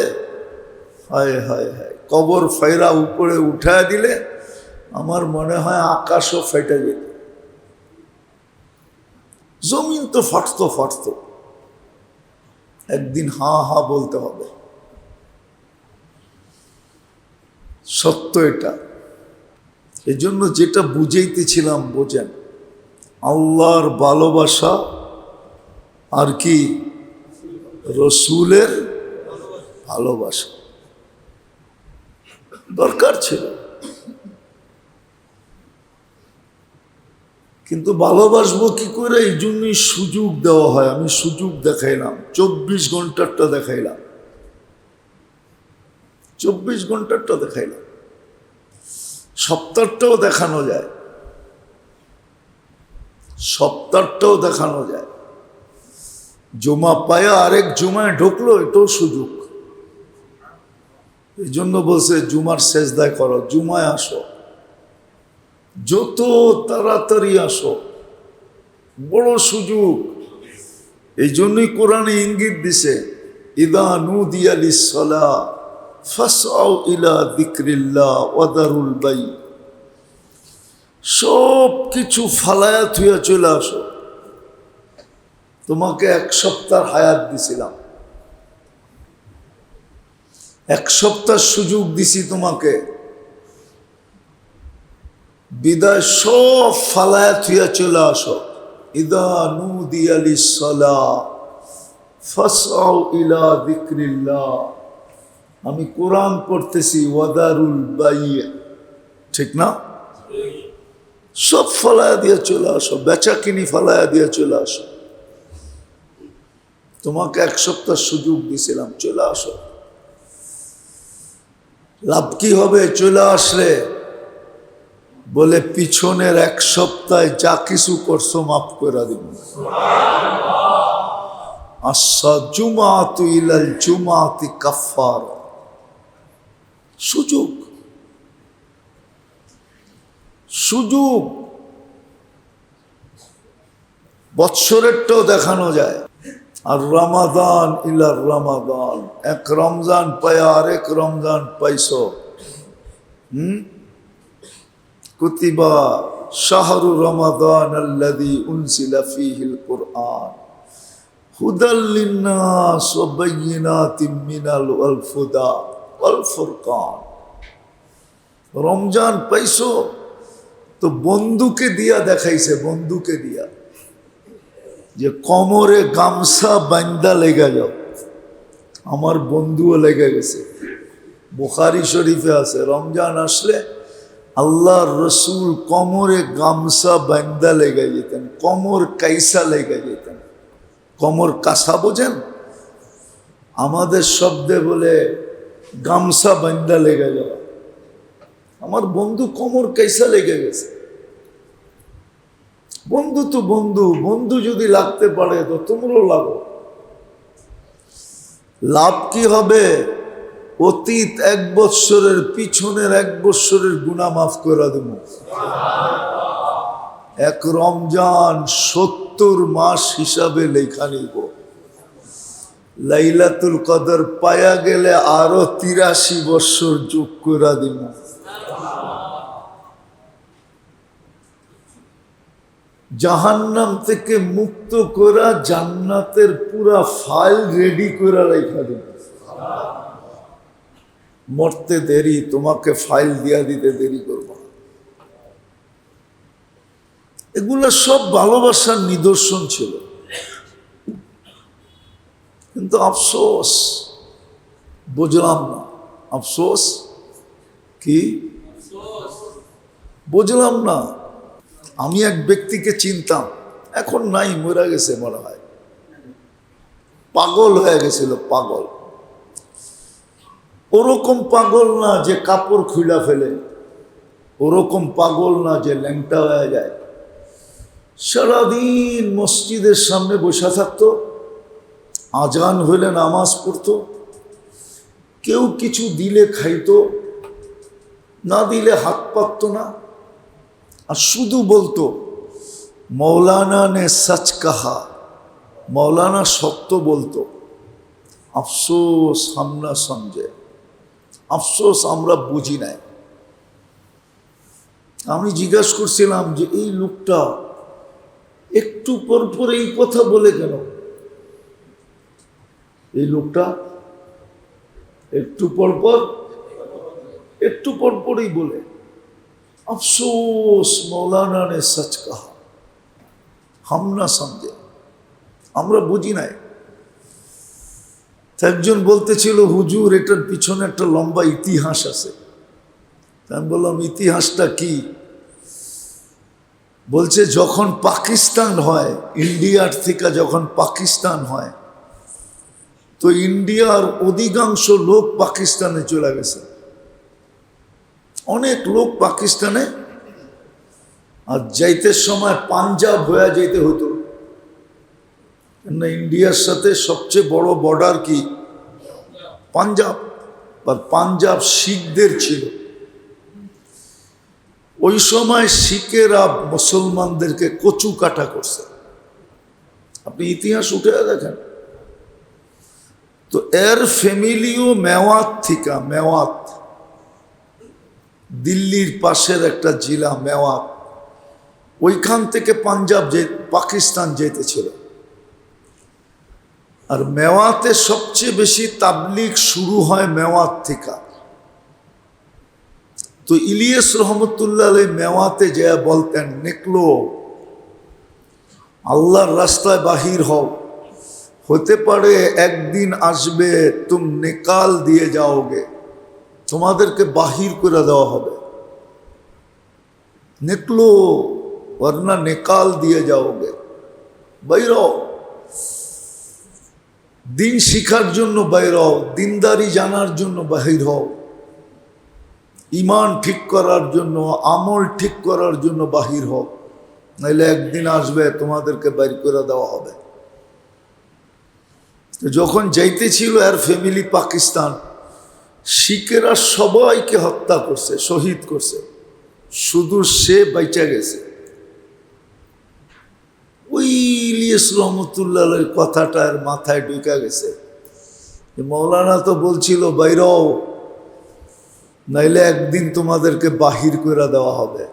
হায় হায় হায়, কবর ফাইরা উপরে উঠায় দিলে আমার মনে হয় আকাশও ফেটে যেত, জমিন তো ফাটতো ফাটতো। একদিন হা হা বলতে হবে, সত্য এটা। এজন্য যেটা বুঝাইতেছিলাম বোঝেন, আল্লাহর ভালোবাসা আর কি রসুলের ভালোবাসা দরকার ছিল, কিন্তু ভালোবাসবো কি করে, এই জন্যই সুযোগ দেওয়া হয়। আমি সুযোগ দেখাইলাম, 24 ঘন্টারটা দেখাইলাম, 24 ঘন্টারটা দেখাইলাম, সপ্তাহটাও দেখানো যায়, সপ্তাহটাও দেখানো যায়। জুমা পায়া আরেক জুমায় ঢুকলো, এটাও সুযোগ। এই জন্য বলছে জুমার সেজদায় করো, জুমায় আসো, যত তাড়াতাড়ি আসো, বড় সুযোগ। এই জন্যই কোরআনে ইঙ্গিত দিছে, ইদা নুদিয়া লিস-সালাহ ফাসআউ ইলা যিকরিল্লাহ ওয়া দারুল বাই। সব কিছু ফালায়া থুয়া চলে আসো। তোমাকে 1 সপ্তাহ হায়াত দিছিলাম, 1 সপ্তাহ সুযোগ দিছি তোমাকে, বিদায় সব ফালায়া থুয়া চলে আসো। ইদা নুদিয়া লিস-সালাহ ফাসআউ ইলা যিকরিল্লাহ। আমি কোরআন পড়তেছি, ওয়াদারুল বাই, ঠিক না? সব ফালায়া দিয়ে চলে আসো, বেচা কিনি ফালায়া দিয়ে চলে আসো। তোমাকে 1 সপ্তাহ সুযোগ দিছিলাম, চলে আসো। লাভ কি হবে চলে আসলে? বলে পিছনের 1 সপ্তাহে যা কিছু করছো মাফ করে দিব। আস-জুমাতু ইলাল জুমাতি কাফফারা। সুযোগ, সুযোগ বৎসরেরটাও দেখানো যায়। আর রমাদান ইলার রমাদান, 1 রমজান পায়া আরেক রমজান পাইছো। কুতিবা শাহরু রমাদান আল্লাযী উনজিলা ফীহিল কুরআন হুদাল লিন-নাস ওয়া বায়্যিনাতিম মিনাল হুদা ওয়াল ফুরকান। রমজান পাইছো তো বন্ধুকে দিয়া দেখাইছে, বন্ধুকে দিয়া, যে কোমরে গামছা বান্দা লেগে যাও। আমার বন্ধুও লেগে গেছে, বুখারী শরীফে আছে, রমজান আসলে আল্লাহর রসুল কোমরে গামছা বান্দা লেগে যেতেন, কোমর কাইসা লেগে যেতেন। কোমর কাঁসা বোঝেন? আমাদের শব্দে বলে গামছা বান্দা লেগে যাওয়া। আমার বন্ধু কোমর কাইসা লেগে গেছে। বন্ধু তো বন্ধু, বন্ধু যদি লাগতে পারে তো তোমরাও লাগো। লাভ কি হবে? অতীত 1 বৎসরের, পিছনের 1 বৎসরের গুনাহ মাফ করে দেব। 1 রমজান 70 মাস হিসাবে লেখা নিব। লাইলাতুল কদর পায়া গেলে আরো 83 বৎসর যোগ করে দিব। জাহান্নাম থেকে মুক্ত করা জান্নাতের পুরা ফাইল রেডি করে রেখা দিব। মরতে দেরি, তোমাকে ফাইল দিয়া দিতে দেরি করব। এগুলো সব ভালোবাসার নিদর্শন ছিল, কিন্তু আফসোস বুঝলাম না। আফসোস কি বুঝলাম না। আমি এক ব্যক্তিকে চিনতাম, এখন নাই, মরে গেছে মনে হয়, পাগল হয়ে গেছিল, পাগল। ওরকম পাগল না যে কাপড় খুলে ফেলে, ওরকম পাগল না যে ল্যাংটা হয়ে যায়। সারাদিন মসজিদের সামনে বসে থাকতো, আজান হইলে নামাজ পড়তো, কেউ কিছু দিলে খাইতো, না দিলে হাত পাততো না, আর শুধু বলতো মৌলানা নে সচ কাহা, মৌলানা সত্য বলতো। আফসোস হাম না সমঝে, আফসোস আমরা বুঝি নাই। আমি জিজ্ঞাসা করছিলাম যে এই লোকটা একটু পর পর এই কথা বলে কেন? এই লোকটা একটু পর পরই বলে। अफसोस मौलाना ने सच कहा, हम ना समझे, আমরা বুঝি নাই। একজন বলতেছিল হুজুর এটার পিছনে একটা লম্বা ইতিহাস আছে। আমি বললাম ইতিহাসটা কি? বলছে যখন পাকিস্তান হয়, ইন্ডিয়ার থেকে যখন পাকিস্তান হয়, তো ইন্ডিয়ার অধিকাংশ লোক পাকিস্তানে চলে গেছে, অনেক লোক পাকিস্তানে। আর যাইতে সময় পাঞ্জাব হয়ে যেতে হতো, না ইন্ডিয়ার সাথে সবচেয়ে বড় বর্ডার কি? পাঞ্জাব। আর পাঞ্জাব শিখদের ছিল। ওই সময় শিখেরা মুসলমানদেরকে কচু কাটা করছে। আপনি ইতিহাস উঠে দেখেন তো। এর ফ্যামিলিও মেওয়াত থেকে, মেওয়াত দিল্লির পাশের একটা জেলা মেওয়াত, ওইখান থেকে পাঞ্জাব পাকিস্তান যেতেছিল। আর মেওয়াতে সবচেয়ে বেশি তাবলিগ শুরু হয় মেওয়াত থেকে। তো ইলিয়াস রহমতুল্লাহ আলাইহি মেওয়াতে যা বলতেন, নিকলো, আল্লাহর রাস্তায় বাহির হও, হতে পারে একদিন আসবে তুম নিকাল দিয়ে যাওগে, তোমাদেরকে বাহির করে দেওয়া হবে। নিকলো वरना निकाल दिए जाओगे। বাইরও, দিন শিখার জন্য বাইর হও, দিনদারি জানার জন্য বাহির হও, ইমান ঠিক করার জন্য, আমল ঠিক করার জন্য বাহির হও, নাইলে একদিন আসবে তোমাদেরকে বাইর করে দেওয়া হবে। যখন যাইতেছিল আর ফ্যামিলি পাকিস্তান, শিখেরা সবাইকে হত্যা করছে, শহীদ করছে, শুধু সে বাইচা গেছে। ওই ইলিয়াস রহমতুল্লাহ কথাটা আর মাথায় ঢুকে গেছে। মৌলানা তো বলছিল বাইরও, নাইলে একদিন তোমাদেরকে বাহির করে দেওয়া হবে।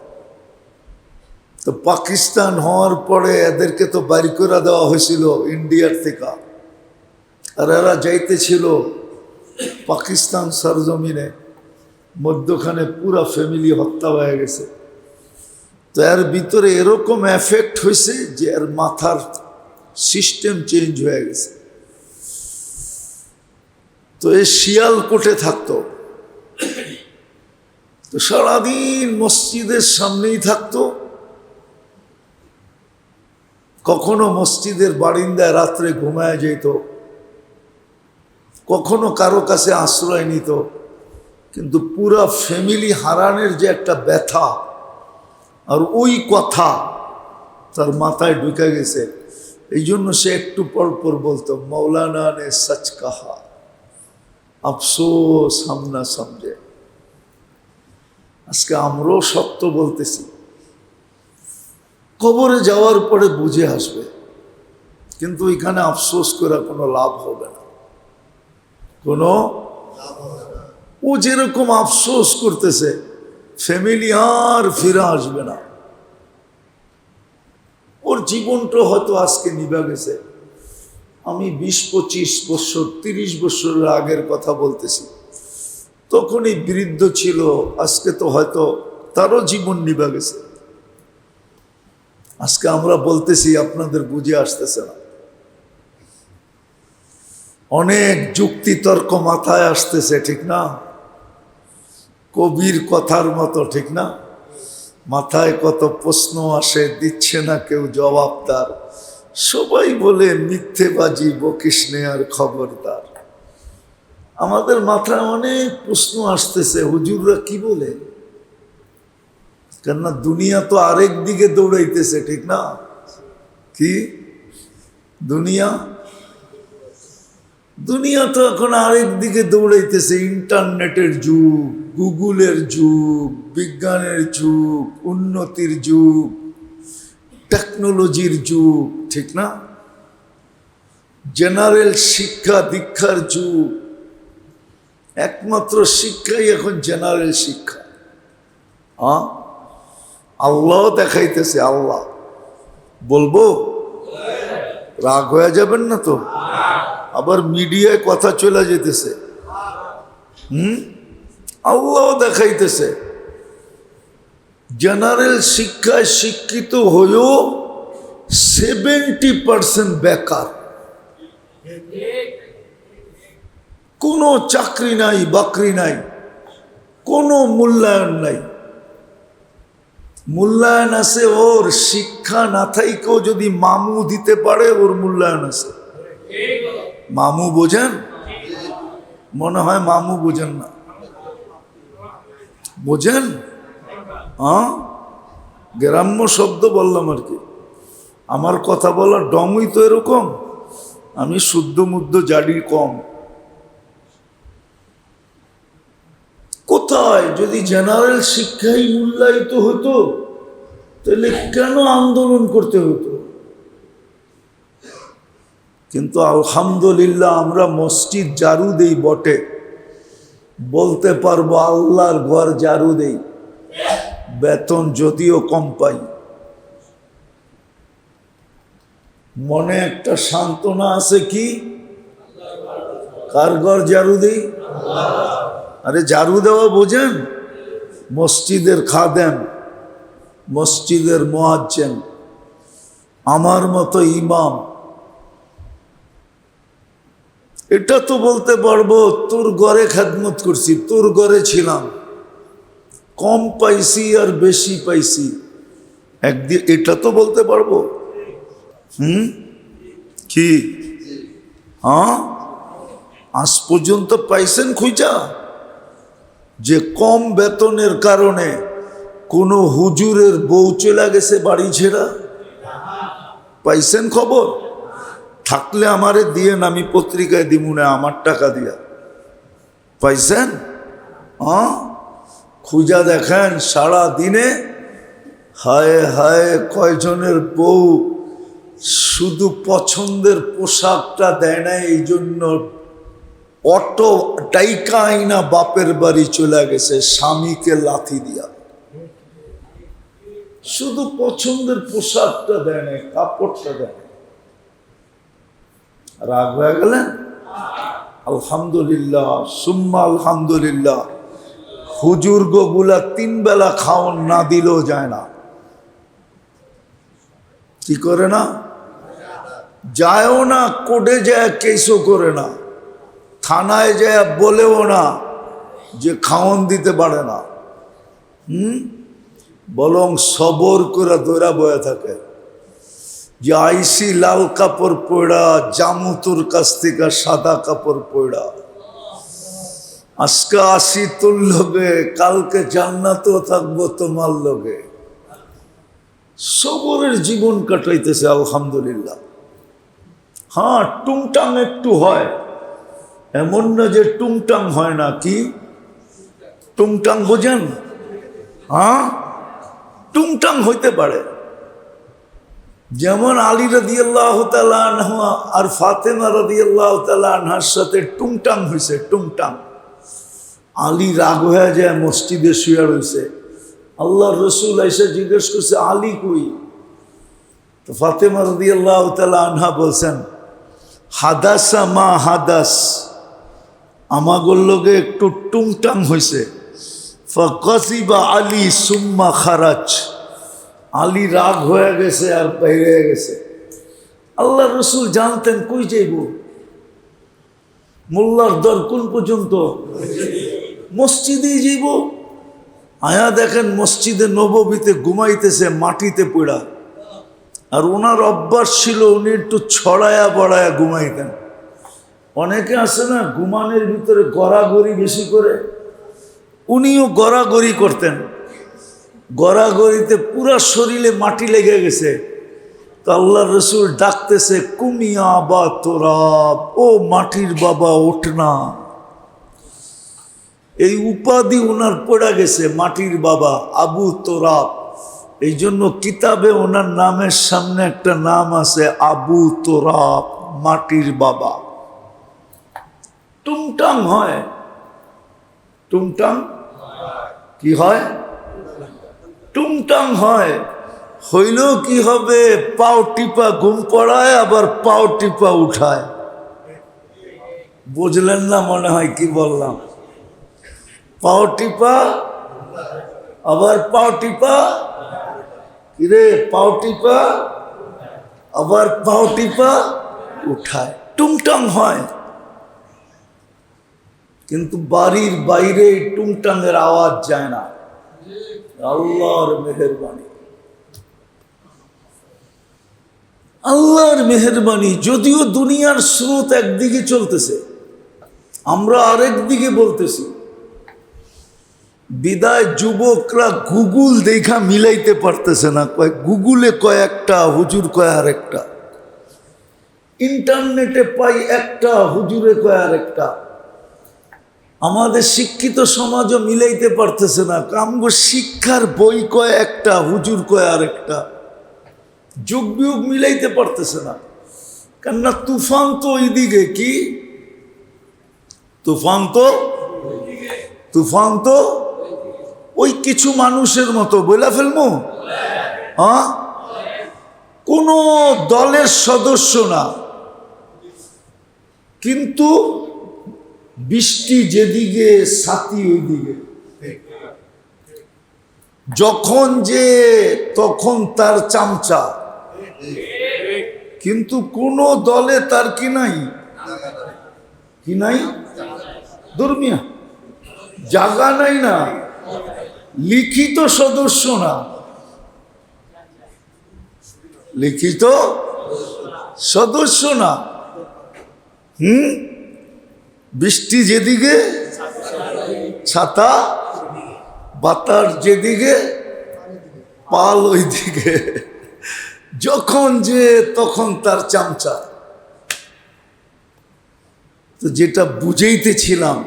তো পাকিস্তান হওয়ার পরে এদেরকে তো বাইর করে দেওয়া হয়েছিল ইন্ডিয়ার থেকে, আর এরা যাইতেছিল পাকিস্তান সরজমিনে, মধ্যখানে পুরা ফ্যামিলি হত্যা হয়ে গেছে। তো এর ভিতরে এরকম এফেক্ট হয়েছে যে এর মাথার সিস্টেম চেঞ্জ হয়ে গেছে। তো এ শিয়ালকোটে থাকতো, তো সারাদিন মসজিদের সামনেই থাকতো। কখনো মসজিদের বারিন্দায় রাত্রে ঘুমায় যেত, কখনো কারো কাছে আশ্রয় নিত, কিন্তু পুরা ফ্যামিলি হারানোর যে একটা ব্যথা আর ওই কথা তার মাথায় ঢুকে গেছে। এই জন্য সে একটু পর পর বলতো, মৌলানা নে সচ কাহা, আফসোস হাম না সমঝে। আজকে আমরাও সত্য বলতেছি, কবরে যাওয়ার পরে বুঝে আসবে, কিন্তু এখানে আফসোস করে কোনো লাভ হবে না, কোনো। ও যেরকম আফসোস করতেছে, ফ্যামিলি আর ফিরে আসবে না, ওর জীবনটা হয়তো আজকে নিভে গেছে। আমি 20-25 বছর 30 বছরের আগের কথা বলতেছি, তখনই বৃদ্ধ ছিল, আজকে তো হয়তো তারও জীবন নিভে গেছে। আজকে আমরা বলতেছি, আপনাদের বুঝে আসতেছে না। অনেক যুক্তি তর্ক মাথায় আসতেছে, ঠিক না? কবির কথার মতো, ঠিক না? মাথায় কত প্রশ্ন আসে, দিচ্ছে না কেউ জবাব তার। সবাই বলে মিথ্যেবাজি বকিস নে আর খবরদার। আমাদের মাথায় অনেক প্রশ্ন আসতেছে, হুজুররা কি বলে? কেননা দুনিয়া তো আরেক দিকে দৌড়াইতেছে, ঠিক না? কি দুনিয়া তো এখন আরেক দিকে দৌড়াইতেছে। ইন্টারনেটের যুগ, গুগলের যুগ, বিজ্ঞানের যুগ, উন্নতির যুগ, টেকনোলজির যুগ, ঠিক না? জেনারেল শিক্ষা দীক্ষার যুগ। একমাত্র শিক্ষাই এখন জেনারেল শিক্ষা। আল্লাহ দেখাইতেছে, আল্লাহ বলবো, রাগ হয়ে যাবেন না তো? আবার মিডিয়ায় কথা চলে যেতেছে, আল্লাহ দেখাইতেছে। জেনারেল শিক্ষায় শিক্ষিত হয়েও 70% বেকার, কোনো চাকরি নাই, বাকরি নাই, কোনো মূল্যায়ন নাই। মূল্যায়ন আছে ওর, শিক্ষা না থাইকেও যদি মামু দিতে পারে ওর মূল্যায়ন আছে। মামু বোঝেন? মনে হয় মামু বোঝেন না, বোঝেন? গ্রাম্য শব্দ বললাম আর কি। আমার কথা বলার ডমই তো এরকম, আমি শুদ্ধ মুদ্ধ জাডি কম। কোথায় যদি জেনারেল শিক্ষাই মূল্যায়িত হতো, তাহলে কেন আন্দোলন করতে হতো? কিন্তু আলহামদুলিল্লাহ আমরা মসজিদ ঝাড়ু দেই বটে, বলতে পারবো আল্লাহর ঘর ঝাড়ু দেই, বেতন যদিও কম পাই। মনে একটা সান্ত্বনা আছে কি, কার ঘর ঝাড়ু দেই? আরে ঝাড়ু দেওয়া বোঝেন? মসজিদের খাদেম, মসজিদের মুয়াজ্জিন, আমার মতো ইমাম, এটা তো বলতে পারবো তোর ঘরে খেদমত করছি, তোর ঘরে ছিলাম, কম পাইছি আর বেশি পাইছি একদিন, এটা তো বলতে পারবো। কি হ্যাঁ, আজ পর্যন্ত পাইছেন খুঁজা যে কম বেতনের কারণে কোনো হুজুরের বউ চলে গেছে বাড়ি ছেড়া? পাইছেন খবর? থাকলে আমারে দিয়ে, আমি পত্রিকায় দিব না, আমার টাকা দিয়া। পাইছেন? হ্যাঁ, খুঁজা দেখেন সারা দিনে। হায় হায়, কয়জনের বউ শুধু পছন্দের পোশাকটা দেয় না, এই জন্য অটো টাইকা আইনা বাপের বাড়ি চলে গেছে স্বামীকে লাথি দিয়া, শুধু পছন্দের পোশাকটা দেয় না, কাপড়টা দেয় না। রাগ হয়ে গেলেন? আলহামদুলিল্লাহ সুম্মা আলহামদুলিল্লাহ, হুজুরগুলা 3 বেলা খাওন না দিলেও যায় না। কি করে না? যায়ও না, কোর্টে যায় কেসও করে না, থানায় যায় বলেও না যে খাওন দিতে পারে না। বরং সবর করে দৌড়া বয়ে থাকে যে আইসি লাল কাপড় পড়া, জামু তোর কাছ থেকে সাদা কাপড় পড়া, আজকে আসি তোর লগে, কালকে জান্নাতেও থাকবো তোমার লগে। সবরের জীবন কাটাইতেছে আলহামদুলিল্লাহ। হ্যাঁ, টুংটাং একটু হয়, এমন না যে টুংটাং হয় না। কি টুংটাং বোঝেন? হ্যাঁ, টুংটাং হইতে পারে। যেমন আলী রাদিয়াল্লাহু তাআলা আনহু আর ফাতেমা রাদিয়াল্লাহু তাআলা আনহার সাথে টুংটাং হয়েছে, টুংটাং। আলী রাগ হয়ে যায়, মসজিদে শুয়ে রয়েছে। আল্লাহর রাসূল এসে জিজ্ঞেস করছে আলী কই? তো ফাতেমা রাদিয়াল্লাহু তাআলা আনহা বলছেন হাদাসা মা হাদাস, আমাগোর লগে একটু টুংটাং হয়েছে। ফাকাসিবা আলী সুম্মা খারাজ, আলী রাগ হয়ে গেছে আর বাইরে গেছে। আল্লাহ রসুল জানতেন কই যাইব, মোল্লার দর কোন পর্যন্ত? মসজিদেই যাইব। আয়া দেখেন মসজিদে নববীতে ঘুমাইতেছে মাটিতে পড়া, আর ওনার অভ্যাস ছিল উনি একটু ছড়ায়া বড়ায়া ঘুমাইতেন। অনেকে আছে না ঘুমানোর ভিতরে গড়াগড়ি বেশি করে, উনিও গড়াগড়ি করতেন। গড়াগড়িতে পুরা শরীরে মাটি লেগে গেছে। তো আল্লাহ রসুল ডাকতেছে কুমিয়া বা তোরা, ও মাটির বাবা ওঠ না। এই উপাধি ওনার পড়া গেছে, মাটির বাবা, আবু তোরাব। এই জন্য কিতাবে ওনার নামের সামনে একটা নাম আছে আবু তোরাব, মাটির বাবা। টুংটাং হয়, টুংটাং কি হয়? টুংটাং হয়। হইলেও কি হবে, পাও টিপা ঘুম পড়ায়, আবার পাও টিপা উঠায়। বুঝলেন না মনে হয় কি বললাম? পাও টিপা আবার পাও টিপা, কিরে পাও টিপা আবার পাও টিপা উঠায়, টুংটাং হয়। কিন্তু বাড়ির বাইরে টুংটাংয়ের আওয়াজ যায় না। আল্লাহর মেহেরবানি, আল্লাহর মেহেরবানি। যদিও দুনিয়ার স্রোত একদিকে চলতেছে, আমরা আরেক দিকে বলতেছি। বিদায় যুবকরা গুগল দেখা মিলাইতে পারতেছে না, কয় গুগলে কয় একটা, হুজুর কয় আরেকটা। ইন্টারনেটে পাই একটা, হুজুরে কয় আরেকটা। আমাদের শিক্ষিত সমাজও মিলাইতে পারতেছে না, কামগো শিক্ষার বই কয় একটা, হুজুর কয় আরেকটা। যুগ বিয়োগ মিলাইতে পারতেছে না। কেননা তুফান তো ওইদিকে, কি তুফান তো ওই কিছু মানুষের মতো বলে ফেলবো, হ্যাঁ, কোনো দলের সদস্য না, কিন্তু বৃষ্টি যেদিকে সাথী ওইদিকে, যখন যে তখন তার চামচা, কিন্তু কোন দলে তার কি নাই ধর্মীয় জায়গা নাই, না লিখিত সদস্য না, লিখিত সদস্য না। বৃষ্টি যেদিকে ছাতা, বাতাস যেদিকে পাল ওইদিকে, যখন যে তখন তার চামচা। তো যেটা বুঝাইতেছিলাম,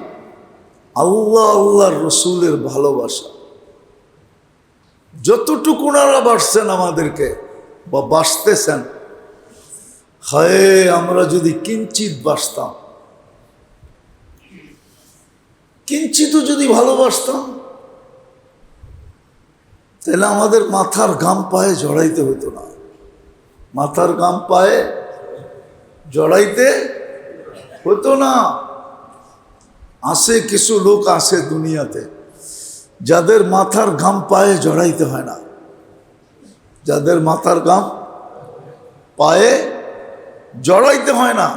আল্লাহ আল্লাহর রসুলের ভালোবাসা যতটুকু ওনারা বাসছেন আমাদেরকে বা বাসতেছেন, হায় আমরা যদি কিঞ্চিত বাসতাম, কিঞ্চিত যদি ভালোবাসতাম, তাহলে আমাদের মাথার ঘাম পায়ে জড়াইতে হতো না, মাথার ঘাম পায়ে জড়াইতে হতো না। আসে কিছু লোক আসে দুনিয়াতে যাদের মাথার ঘাম পায়ে জড়াইতে হয় না, যাদের মাথার ঘাম পায়ে জড়াইতে হয় না।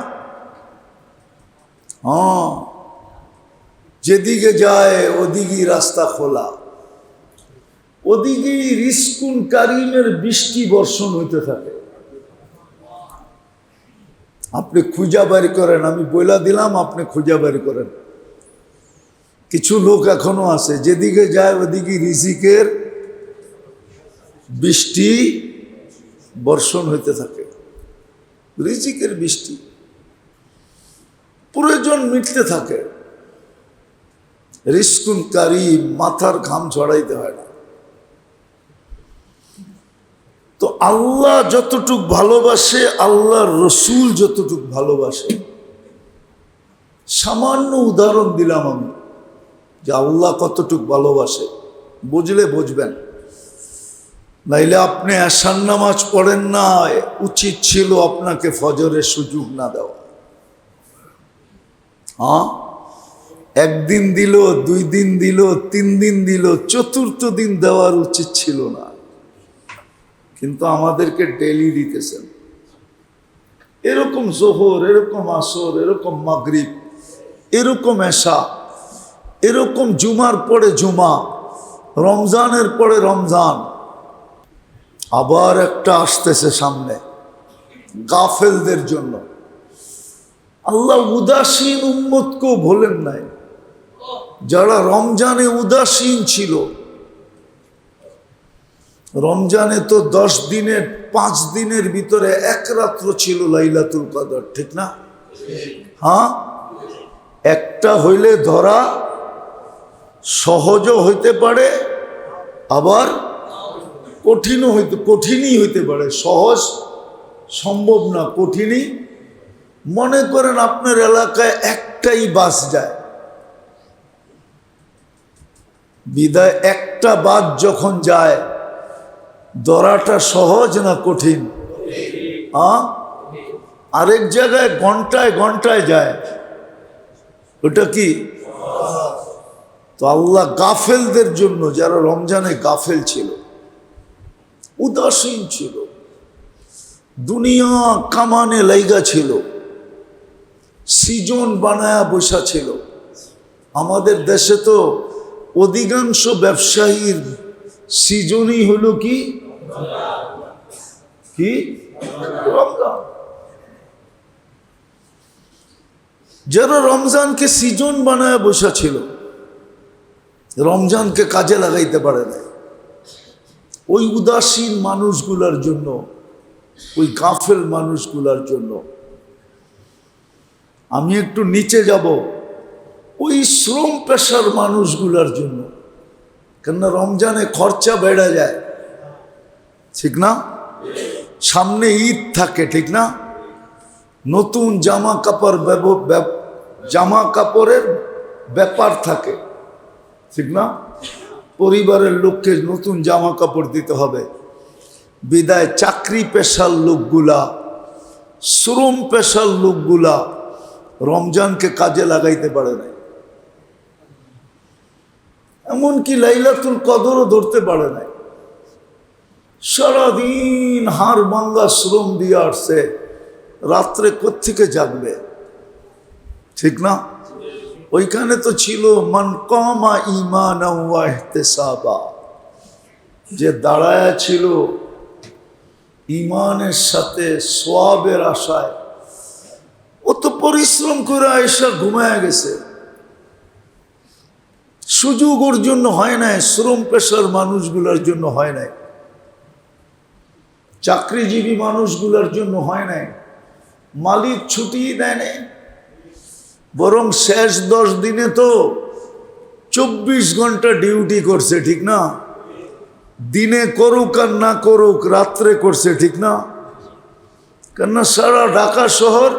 হ্যাঁ, যেদিকে যায় ওদিকেই রাস্তা খোলা, ওদিকেই রিস্কুন কারিমের বৃষ্টি বর্ষণ হইতে থাকে। আপনি খুঁজা বাড়ি করেন, আমি বইলা দিলাম, আপনি খুঁজা বাড়ি করেন। কিছু লোক এখনো আছে যেদিকে যায় ওদিকে রিজিকের বৃষ্টি বর্ষণ হইতে থাকে, রিজিকের বৃষ্টি, প্রয়োজন মিটতে থাকে। রিস্কুন কারিম, মাথার ঘাম ঝরাইতে হয় না। তো আল্লাহ যতটুক ভালোবাসে, আল্লাহর রসুল যতটুক ভালোবাসে, সামান্য উদাহরণ দিলাম আমি যে আল্লাহ কতটুক ভালোবাসে, বুঝলে বুঝবেন। নাইলে আপনি আশার নামাজ পড়েন না, উচিত ছিল আপনাকে ফজরের সুযোগ না দেওয়া। হ্যাঁ, একদিন দিল, 2 দিন দিল, 3 দিন দিল, চতুর্থ দিন দেওয়ার উচিত ছিল না, কিন্তু আমাদেরকে ডেলি দিতেছেন। এরকম জোহর, এরকম আসর, এরকম মাগরিব, এরকম এশা, এরকম জুমার পরে জুমা, রমজানের পরে রমজান, আবার একটা আসতেছে সামনে গাফেলদের জন্য। আল্লাহ উদাসীন উম্মতকেও ভোলেন নাই, যারা রমজানে উদাসীন ছিল। রমজানে তো 10 দিনের 5 দিনের ভিতরে 1 রাত্র ছিল লাইলাতুল কদর, ঠিক না? হ্যাঁ, একটা হইলে ধরা সহজও হইতে পারে, আবার কঠিনই হইতে পারে। সহজ সম্ভব না, কঠিনই। মনে করেন আপনার এলাকায় একটাই বাস যায়, বিদায় একটা বাস যখন যায়, ধরাটা সহজ না কঠিন? আরেক জায়গায় ঘন্টায় ঘন্টায় যায়, ওটা কি? তো আল্লাহ গাফেলদের জন্য, যারা রমজানে গাফেল ছিল, উদাসীন ছিল, দুনিয়া কামানে লাইগা ছিল, সিজন বানায়া বসা ছিল। আমাদের দেশে তো অধিকাংশ ব্যবসায়ীর সিজনই হলো কি রমজান। যারা রমজানকে সিজন বানায় বসা ছিল, রমজানকে কাজে লাগাইতে পারে না, ওই উদাসীন মানুষগুলার জন্য, ওই গাফেল মানুষগুলার জন্য আমি একটু নিচে যাব, ওই শ্রম পেশার মানুষগুলার জন্য। কেননা রমজানে খরচা বেড়ে যায়, ঠিক না? সামনে ঈদ থাকে, ঠিক না? নতুন জামা কাপড়ের ব্যাপার থাকে, ঠিক না? পরিবারের লোককে নতুন জামা কাপড় দিতে হবে। বিদায় চাকরি পেশার লোকগুলা, শ্রম পেশার লোকগুলা রমজানকে কাজে লাগাইতে পারে না, এমনকি লাইলাতুল কদরও ধরতে পারে নাই। সারাদিন হাড় ভাঙ্গা শ্রম দিয়ে আসছে, রাত্রে কোত্থেকে জাগবে, ঠিক না? ওইখানে তো ছিল মান কামা ঈমানান ওয়া ইহতিসাবা, যে দাঁড়ায়া ছিল ঈমানের সাথে সওয়াবের আশায়, ও তো পরিশ্রম করে আয়েশা ঘুমায় গেছে। সুযোগ ওর জন্য হয় নাই, শ্রম পেশার মানুষগুলোর জন্য হয় নাই, চাকরিজীবী মানুষগুলোর জন্য হয় নাই। মালিক ছুটি দেয় নাই, বরং শেষ 10 দিনে তো 24 ঘন্টা ডিউটি করছে, ঠিক না? দিনে করুক আর না করুক, রাত্রে করছে, ঠিক না? কেননা সারা ঢাকা শহর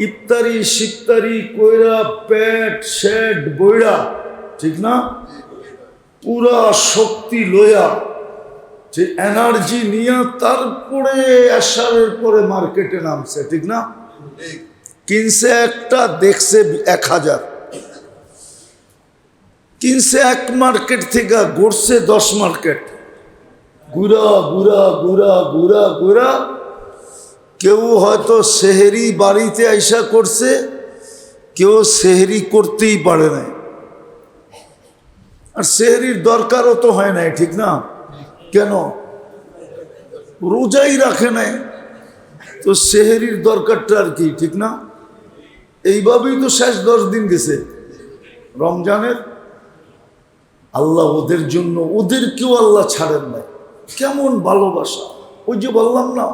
ইফতারি সিফতারি কইরা পেট শেড বইরা, ঠিক না, পুরা শক্তি লইয়া, যে এনার্জি নিয়ে তারপরে আসারের পরে মার্কেটে নামছে, ঠিক না? কিনছে একটা, দেখছে 1000, কিনছে 1 মার্কেট থেকে, ঘুরছে 10 মার্কেট, ঘুরা ঘুরা ঘুরা ঘুরা ঘুরা, কেউ হয়তো সেহরি বাড়িতে আইসা করছে, কেউ সেহরি করতেই পারে নাই, আর সেহরির দরকারও তো হয় নাই, ঠিক না? কেন? রোজাই রাখে নাই, তো সেহরির দরকারটা আর কি, ঠিক না? এইভাবেই তো শেষ 10 দিন গেছে রমজানের। আল্লাহ ওদের জন্য, ওদেরকেও আল্লাহ ছাড়েন নাই। কেমন ভালোবাসা! ওই যে বললাম না,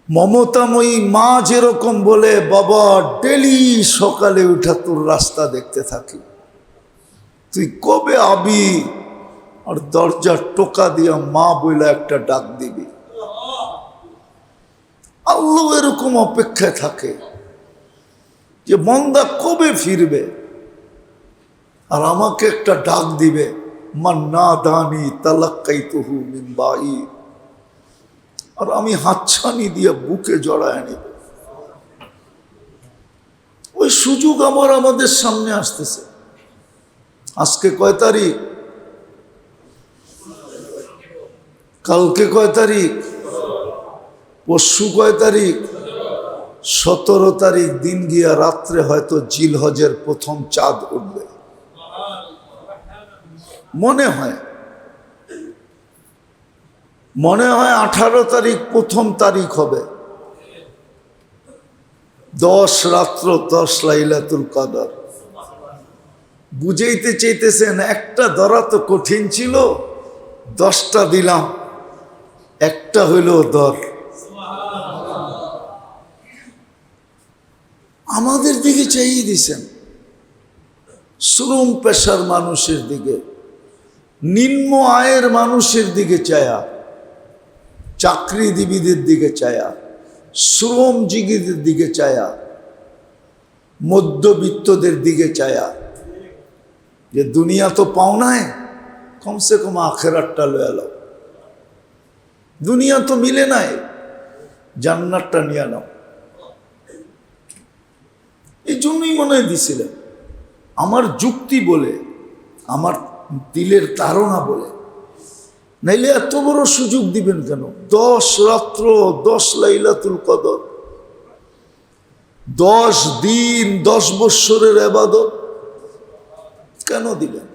মমতাময়ী মা যেরকম বলে, বাবা ডেলি সকালে উঠা তোর রাস্তা দেখতে থাকি, তুই কবে আবি, আর দরজার টোকা দিয়া মা বইলা একটা ডাক দিবি। আল্লাহ এরকম অপেক্ষায় থাকে যে বান্দা কবে ফিরবে আর আমাকে একটা ডাক দিবে, মান নাদানি তালাক্কাইতুহু মিন বাঈদ, আর আমি হাতছানি দিয়ে বুকে জড়ায় নিব। ওই সুযোগ আমাদের সামনে আসতেছে। আজকে কয় তারিখ? কালকে কয় তারিখ? পরশু কয় তারিখ? 17 তারিখ দিন গিয়া রাত্রে হয়তো জিলহজের প্রথম চাঁদ উঠবে মনে হয়। 18 তারিখ প্রথম তারিখ হবে, 10 রাত্র 10 লাইলাতুল কদর। বুঝাইতে চাইতেছেন একটা ধরা তো কঠিন ছিল, 10টা দিলাম, একটা হইল ধর। আমাদের দিকে চাইয়ে দিছেন, শ্রম পেশার মানুষের দিকে, নিম্ন আয়ের মানুষের দিকে চায়া, চাকরিজীবীদের দিকে চায়া, শ্রমজীবীদের দিকে চায়া, মধ্যবিত্তদের দিকে চায়া, যে দুনিয়া তো পাও নাই, কমসে কম আখেরাতটা লয়ে এলো। দুনিয়া তো মিলে নাই, জান্নাতটা নিয়ে নাও। এই জন্যই মনে হয় দিছিলেন, আমার যুক্তি বলে, আমার দিলের ধারণা বলে, নাইলে এত বড় সুযোগ দিবেন কেন? 10 রাত্র 10 লাইলাতুল কদর, 10 দিন 10 বৎসরের ইবাদত কেন দিবেন?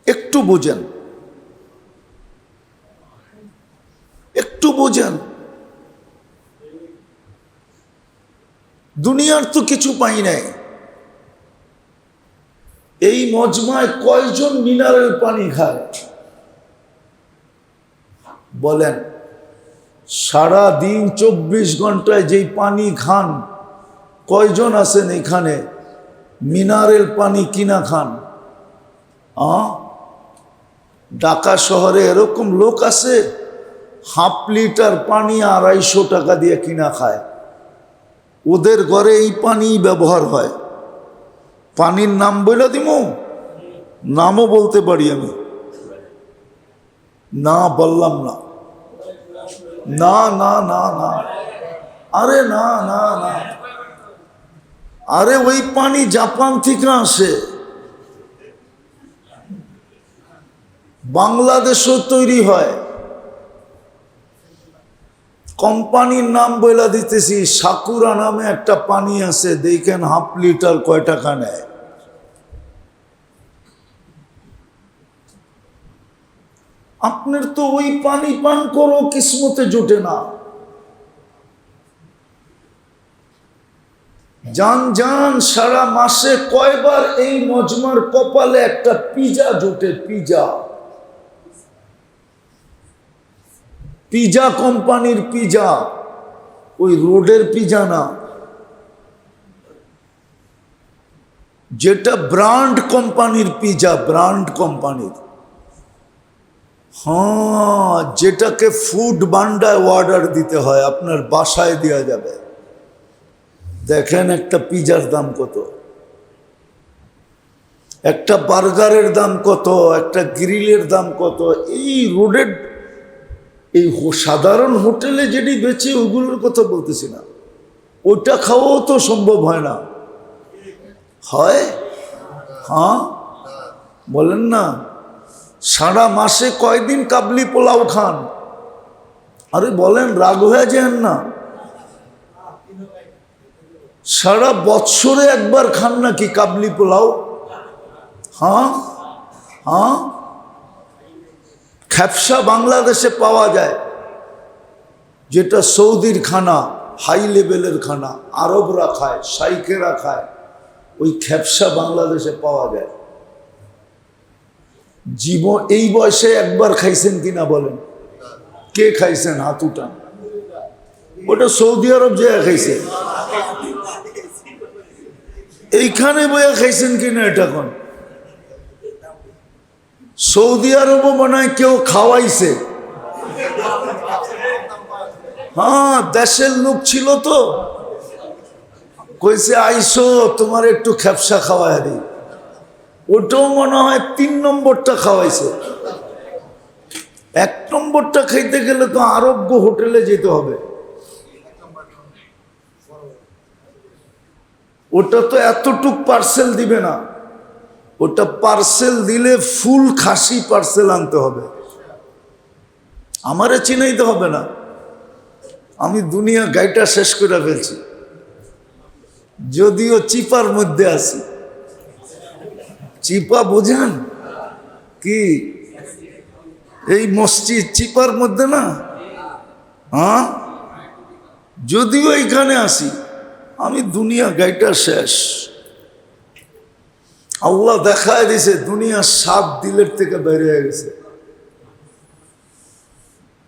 একটু বোঝেন, একটু বোঝেন। দুনিয়ার তো কিছু পাই নাই। এই মজমায় কয়জন মিনারেল পানি খায় বলেন? সারা দিন 24 ঘন্টায় যেই পানি খান, কয়জন আছেন এখানে মিনারেল পানি কিনা খান? ঢাকা শহরে এরকম লোক আছে হাফ লিটার পানি 250 টাকা দিয়ে কিনা খায়। ওদের ঘরে এই পানি ব্যবহার হয়। পানির নাম বলে দিমু, নামও বলতে পারি আমি, না বললাম না, না না না না, আরে না না না, আরে ওই পানি জাপান থেকে আসে, বাংলাদেশও তৈরি হয়। কোম্পানির নাম বলে দিতেছি, সাকুরা নামে একটা পানি আছে, দেখেন হাফ লিটার কয় টাকা নেয়। আপনার তো ওই পানি পান করো কিসমতে জোটে না। জান জান সারা মাসে কয়বার এই মজমার কপালে একটা পিজা জোটে, পিজা, পিজা কোম্পানির পিজা, ওই রোডের পিজা না, যেটা ব্র্যান্ড কোম্পানির পিজা, ব্র্যান্ড কোম্পানির। হ্যাঁ, যেটাকে ফুড বান্ডায় অর্ডার দিতে হয়, আপনার বাসায় দেওয়া যাবে। দেখেন একটা পিজার দাম কত, একটা বার্গারের দাম কত, একটা গ্রিলের দাম কত। এই রোডের এই সাধারণ হোটেলে যেটি বেচে ওগুলোর কথা বলতেছি না, ওটা খাওয়াও তো সম্ভব হয় না। হয়? হ্যাঁ বলেন না। সারা মাসে কয়দিন কাবলি পোলাও খান? আরে বলেন, রাগ হয়ে যান না। সারা বৎসরে একবার খান নাকি কাবলি পোলাও? হ্যাঁ হ্যাঁ, খ্যাপসা বাংলাদেশে পাওয়া যায়, যেটা সৌদির খানা, হাই লেভেলের খানা, আরবরা খায়, শাইকেরা খায়, ওই খ্যাপসা বাংলাদেশে পাওয়া যায়। জীবন এই বয়সে একবার খাইছেন কিনা বলেন? কে খাইছেন? হাত উঠান। ওটা সৌদি আরব যে খাইছে, এইখানে বইয়া খাইছেন কিনা এটা কোন? সৌদি আরবও মনে হয় কেউ খাওয়াইছে। হ্যাঁ, দেশের লোক ছিল তো, কইছে আইসো তোমার একটু খ্যাপসা খাওয়াই দিই। ওটাও মনে হয় 3 নম্বরটা খাওয়াইছে। 1 নম্বরটা খাইতে গেলে তো আরোগ্য হোটেলে যেতে হবে। ওটা তো এতটুক পার্সেল দিবে না, ওটা পার্সেল দিলে ফুল খাসি পার্সেল আনতে হবে। আমারে চিনাইতে হবে না, আমি দুনিয়া গাইটা শেষ করে ফেলছি, যদিও চিপার মধ্যে আছি। চিপা বোঝেন কি? এই মসজিদ চিপার মধ্যে না? হ্যাঁ, যদিও এইখানে আসি, আমি দুনিয়া গাইটা শেষ। আল্লাহ দেখায় দিছে দুনিয়া 7 দিলের থেকে বের হয়ে গেছে।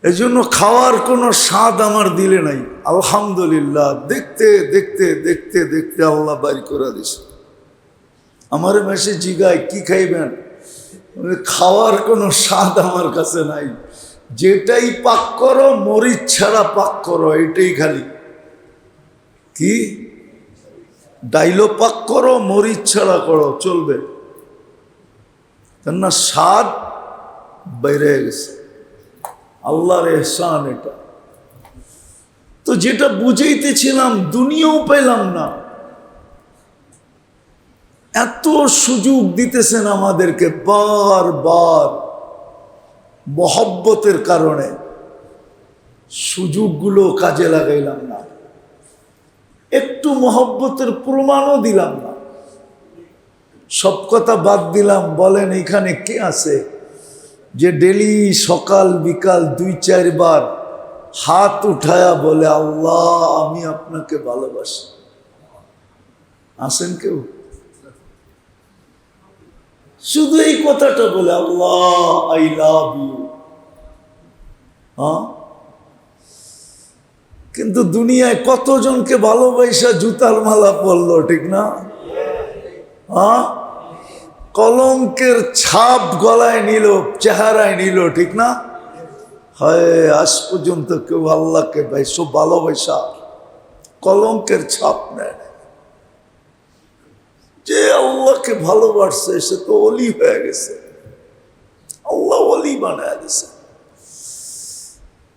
এই জন্য খাওয়ার কোনো স্বাদ আমার দিলে নাই। আলহামদুলিল্লাহ, দেখতে দেখতে দেখতে দেখতে আল্লাহ বাইর করে দিছে। আমার মেসে জিগায় কি খাইবেন? খাওয়ার কোনো স্বাদ আমার কাছে নাই, যেটাই পাক করো মরিচ ছাড়া পাক করো, এটাই খালি। কি ডাইলো পাক করো, মরিচ ছাড়া করো, চলবে না, স্বাদ বাইরে গেছে। আল্লাহর এহসান এটা। তো যেটা বুঝাইতেছিলাম, দুনিয়াও পেলাম না, এত সুযোগ দিতেছেন আমাদেরকে বারবার, মহব্বতের কারণে সুযোগগুলো কাজে লাগাইলাম না, একটু মহব্বতের প্রমাণও দিলাম না। সব কথা বাদ দিলাম। বলেন এখানে কে আছে যে ডেলি সকাল বিকাল 2-4 বার হাত উঠায়া বলে আল্লাহ আমি আপনাকে ভালোবাসি? আছেন কেউ? শুধু এই কথাটা বলে আল্লাহ আই লাভ ইউ। হ্যাঁ, কিন্তু দুনিয়ায় কতজনকে ভালোবাসা জুতার মালা পরলো, ঠিক না? হ্যাঁ, কলঙ্কের ছাপ গলায় নিল, চেহারায় নিল, ঠিক না? হয় আজ পর্যন্ত কেউ আল্লাহকে ভালোবাসা কলঙ্কের ছাপ নেয়। যে আল্লাহকে ভালোবাসছে সে তো অলি হয়ে গেছে, আল্লাহ অলি বানায় দিছে।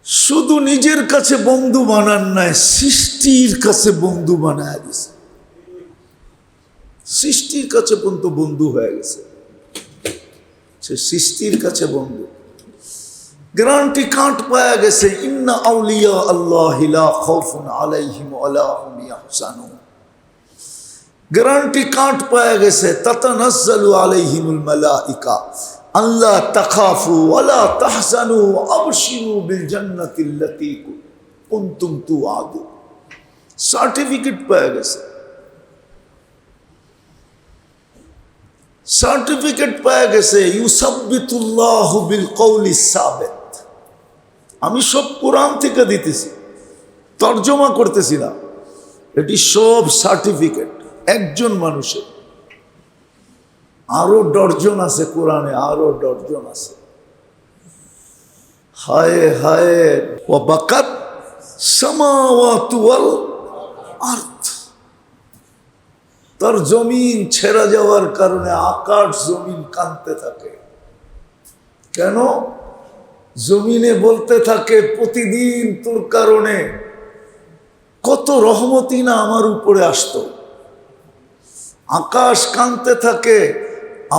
শুধু নিজের কাছে বন্ধু বানান নাই, সৃষ্টির কাছে বন্ধু বানায় দিছে। সৃষ্টির কাছে পর্যন্ত বন্ধু হয়ে গেছে, সে সৃষ্টির কাছে বন্ধু। গ্যারান্টি কার্ড পাওয়া গেছে, ইন্না আউলিয়া আল্লাহি লা খাউফুন আলাইহিম ওয়ালা হুম ইয়াহজানুন। গ্যারান্টি কার্ড পাওয়া গেছে, তাতানাজ্জালু আলাইহিমুল মালাইকা আল্লা তাখাফু ওয়ালা তাহজানু আবশিরু বিল জান্নাতিল্লাতী কুনতুম তুআদু। সার্টিফিকেট পাওয়া গেছে, সার্টিফিকেট পাওয়া গেছে। ইউসাব্বিতুল্লাহু বিল কওলিস সাবিত। আমি সব কোরআন থেকে দিতেছি, তর্জমা করতেছি না, এটি সব সার্টিফিকেট একজন মানুষের। আরো ডর্জন আছে কোরআনে, আরো ডর্জন আছে। হায় হায়, ওয়া বাকাত সামাওয়াতু ওয়াল আরদ। তার জমিন ছেড়া যাওয়ার কারণে আকাশ জমিন কাঁদতে থাকে। কেন? জমিনে বলতে থাকে প্রতিদিন তোর কারণে কত রহমতই না আমার উপরে আসতো। আকাশ কাঁদতে থাকে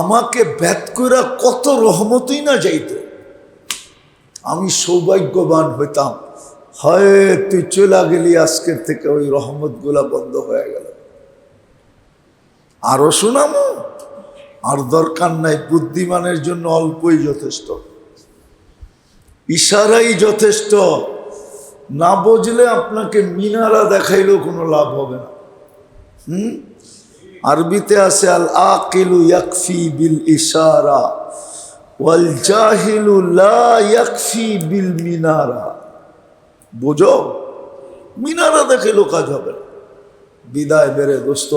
আমাকে ব্যত করে কত রহমতই না যাইত। আমি সৌভাগ্যবান হইতাম, হয় তুই চলে গেলি, আজকের থেকে ওই রহমত গুলা বন্ধ হয়ে গেল। আরো শোনামো? আর দরকার নাই, বুদ্ধিমানের জন্য অল্পই যথেষ্ট, ইশারাই যথেষ্ট। না বুঝলে আপনাকে মিনারা দেখাইলেও কোনো লাভ হবে না। আরবিতে আছে আল আকিলু ইয়াকফি বিল ইশারা ওয়াল জাহিলু লা ইয়াকফি বিল মিনারা। বুঝো, মিনারা দেখাইলেও কাজ হবে না। বিদায় বেরে দোস্ত,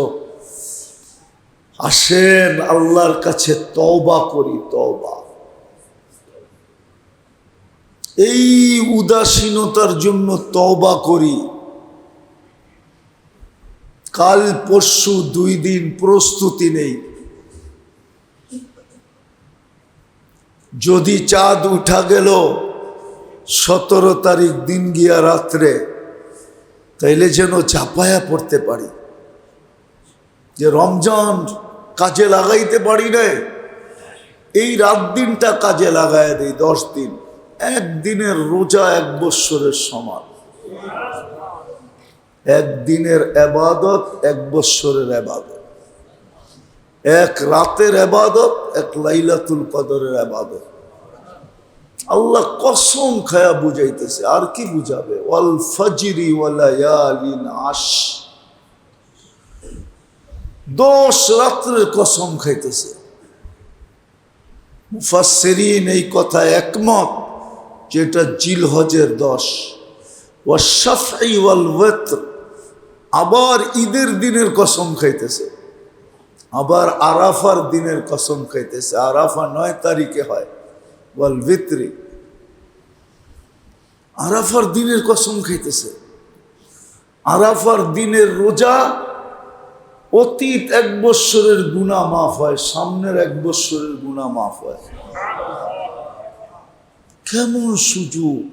আসেন আল্লাহর কাছে তওবা করি, তওবা। এই উদাসীনতার জন্য তওবা করি। কাল পরশু 2 দিন প্রস্তুতি নেই। যদি চাঁদ উঠা গেল 17 তারিখ দিন গিয়া রাত্রে, তাইলে যেন ঝাঁপায়া পড়তে পারি, যে রমজান কাজে লাগাইতে পারি না, এই রাত দিনটা কাজে লাগায় দেই। 10 দিন, একদিনের রোজা 1 বৎসরের সমান। একদিনের এবাদত 1 বৎসরের এবাদত। এক রাতের এবাদত 1 লাইলাতুল কদরের এবাদত। আল্লাহ কসম খায়া বুঝাইতেছে, আর কি বুঝাবে? ওয়াল ফজরি ওয়া লায়ালিন আশর। 10 রাত্রের কসম খাইতেছে। মুফাসসিরিন এই কথা একমত যেটা জিলহজের 10। ওয়াশ-শাফঈ ওয়াল ওয়াতর। আবার ঈদের দিনের কসম খাইতেছে, আবার আরাফার দিনের কসম খাইতেছে। আরাফা 9 তারিখে হয়। ওয়াল ভিতরি, আরাফার দিনের কসম খাইতেছে। আরাফার দিনের রোজা অতীত 1 বৎসরের গুনাহ মাফ হয়, সামনের 1 বৎসরের গুনাহ মাফ হয়। কেমন সুযোগ,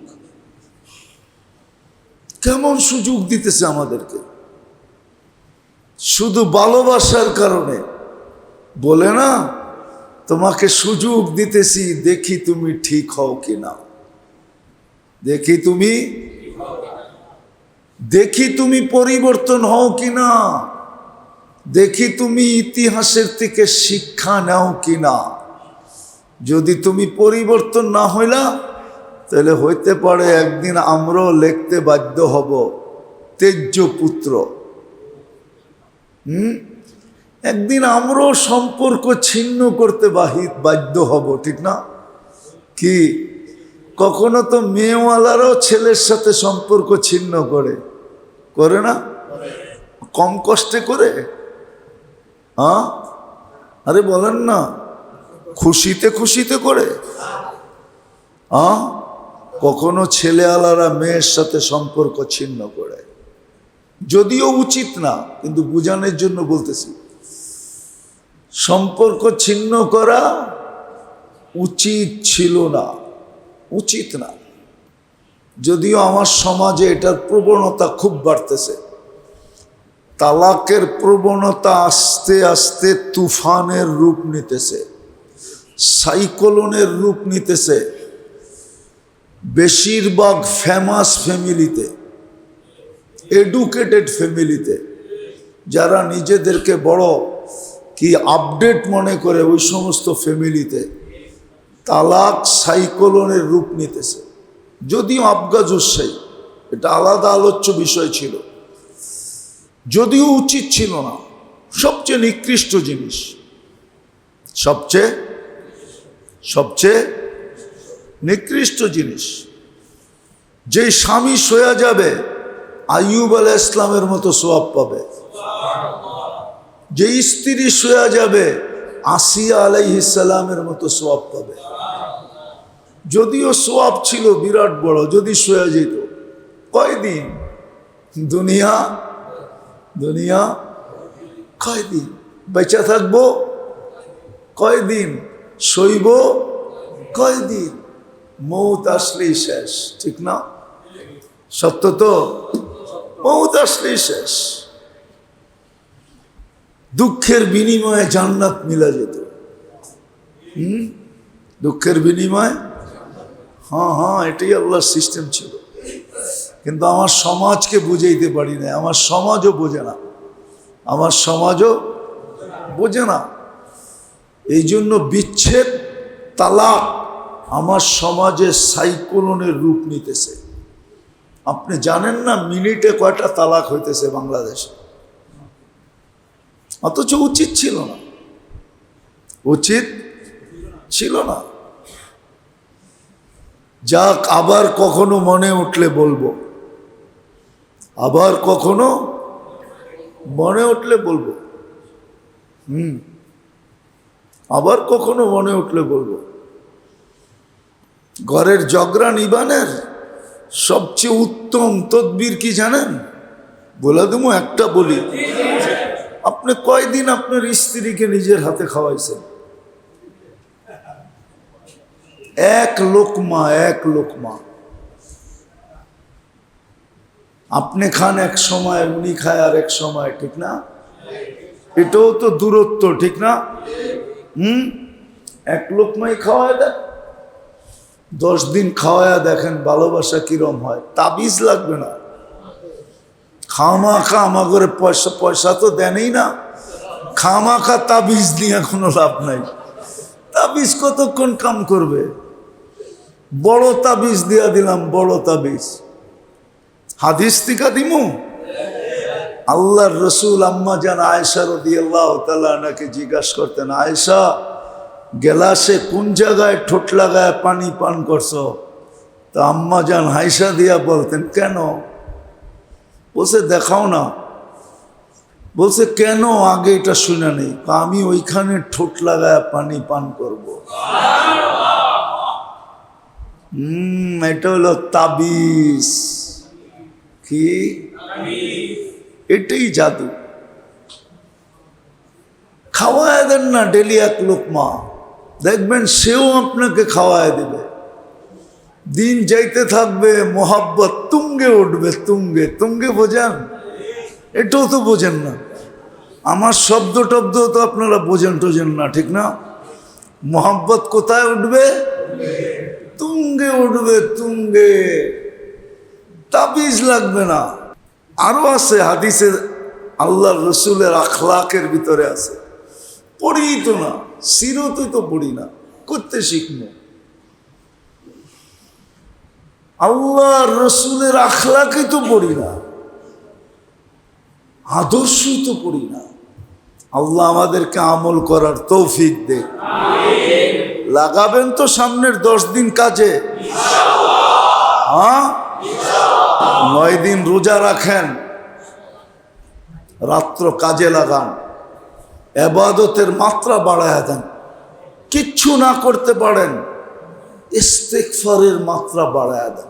কেমন সুযোগ দিতেছে আমাদেরকে! শুধু ভালোবাসার কারণে বলে না, তোমাকে সুযোগ দিতেছি, দেখি তুমি ঠিক হও কিনা, দেখি তুমি পরিবর্তন হও কিনা, দেখি তুমি ইতিহাসের থেকে শিক্ষা নাও কিনা। যদি তুমি পরিবর্তন না হইলা, তাহলে হইতে পারে একদিন আমরাও লিখতে বাধ্য হব তেজ্য পুত্র। একদিন আমরাও সম্পর্ক ছিন্ন করতে বাধ্য হব, ঠিক না? কি কখনো তো মেয়েওয়ালারাও ছেলের সাথে সম্পর্ক ছিন্ন করে না? কম কষ্টে করে? হ্যাঁ, আরে বলেন না, খুশিতে খুশিতে করে। হ্যাঁ, কখনো ছেলেওয়ালারা মেয়ের সাথে সম্পর্ক ছিন্ন করে, যদিও উচিত না, কিন্তু বোঝানোর জন্য বলতেছি। সম্পর্ক ছিন্ন করা উচিত ছিল না, উচিত না। যদিও আমার সমাজে এটার প্রবণতা খুব বাড়তেছে। তালাকের প্রবণতা আস্তে আস্তে তুফানের রূপ নিতেছে, সাইক্লোনের রূপ নিতেছে। বেশিরভাগ ফেমাস ফ্যামিলিতে, এডুকেটেড ফ্যামিলিতে, যারা নিজেদেরকে বড় কি আপডেট মনে করে, ওই সমস্ত ফ্যামিলিতে তালাক সাইক্লোনের রূপ নিতেছে। যদিও আবগাজুসাই, এটা আলাদা আলোচ্য বিষয় ছিল, যদিও উচিত ছিল না। সবচেয়ে নিকৃষ্ট জিনিস, সবচেয়ে নিকৃষ্ট জিনিস। যে স্বামী সয়া যাবে আইয়ুব আলাইহিস ইসলামের মতো সওয়াব পাবে, যে স্ত্রী সয়া যাবে আসিয়া আলাইহিস সালামের মতো সওয়াব পাবে। যদিও সওয়াব ছিল বিরাট বড়, যদি সয়া যেত। কয়দিন দুনিয়া কয়দিন বেঁচে থাকবো, কয়দিন সইব, কয়দিন মৌত আসলেই শেষ, ঠিক না? সত্য তো, মৌত আসলেই শেষ। দুঃখের বিনিময়ে জান্নাত মিলা যেত। দুঃখের বিনিময়ে, হ্যাঁ, এটাই আল্লাহর সিস্টেম ছিল। কিন্তু আমার সমাজকে বুঝাইতে পারি না, আমার সমাজও বোঝে না, আমার সমাজও বোঝে না। এই জন্য বিচ্ছেদ, তালাক আমার সমাজে সাইক্লোনের রূপ নিতেছে। আপনি জানেন না মিনিটে কয়টা তালাক হইতেছে বাংলাদেশে, অথচ উচিত ছিল না, উচিত ছিল না। যাক, আবার কখনো মনে উঠলে বলবো, আবার কখনো মনে উঠলে বলবো, আবার কখনো মনে উঠলে বলবো। ঘরের ঝগড়া নিবানের সবচেয়ে উত্তম তদবির কি জানেন? বলে দেবো, একটা বলি। আপনি কয়দিন আপনার স্ত্রীকে নিজের হাতে খাওয়াইছেন? এক লোকমা। আপনি খান এক সময়, উনি খায় আর এক সময়, ঠিক না? এটাও তো দূরত্ব, ঠিক না? এক লোকমাই খাওয়ায় দেন, 10 দিন খাওয়ায়া দেখেন ভালোবাসা কিরম হয়। তাবিজ লাগবে না, খামাখা আমাগরে পয়সা তো দেনই না, খামাখা তাবিজ নিয়ে কোনো লাভ নাই। তাবিজ কতক্ষণ কাম করবে? বড় তাবিজ দিয়া দিলাম, বড় তাবিজ। হাদিস টিকা দিমু। আল্লাহর রসুল আম্মা জান আয়েশা রাদিয়াল্লাহু তাআলা আনহাকে জিজ্ঞাসা করতেন, আয়েশা, গেলাসে কোন জায়গায় ঠোঁট লাগায় পানি পান করছো? তা আম্মা জান হাইসা দিয়া বলতেন, কেন? বলছে দেখাও না। বলছে কেন? আগে এটা শুনে নেই। আমি ওইখানে ঠোঁট লাগায় পানি পান করব। এটা হলো তাবিজ। কি? এটাই জাদু। খাওয়ায় দেন না ডেলি এক লোকমা, দেখবেন সেও আপনাকে খাওয়ায় দেবে। দিন যাইতে থাকবে, মোহাব্বত তুঙ্গে উঠবে, তুঙ্গে বোঝেন? এটাও তো বোঝেন না। আমার শব্দ টব্দ তো আপনারা বোঝেন না, ঠিক না? মোহাব্বত কোথায় উঠবে? তুঙ্গে উঠবে, তুঙ্গে। তাবিজ লাগবে না। আরো আছে হাদিসে, আল্লাহর রসুলের আখলাকের ভিতরে আছে। পড়ি তো না, সিরতই তো পড়ি না, করতে শিখবো। আল্লাহর রসুলের আখলাকই তো পড়ি না, আদর্শই তো পড়ি না। আল্লাহ আমাদেরকে আমল করার তৌফিক দে। লাগাবেন তো সামনের 10 দিন কাজে? হ্যাঁ, 9 দিন রোজা রাখেন, রাত্র কাজে লাগান, ইবাদতের মাত্রা বাড়ায় দেন। কিচ্ছু না করতে পারেন, ইস্তেগফারের মাত্রা বাড়ায় দেন।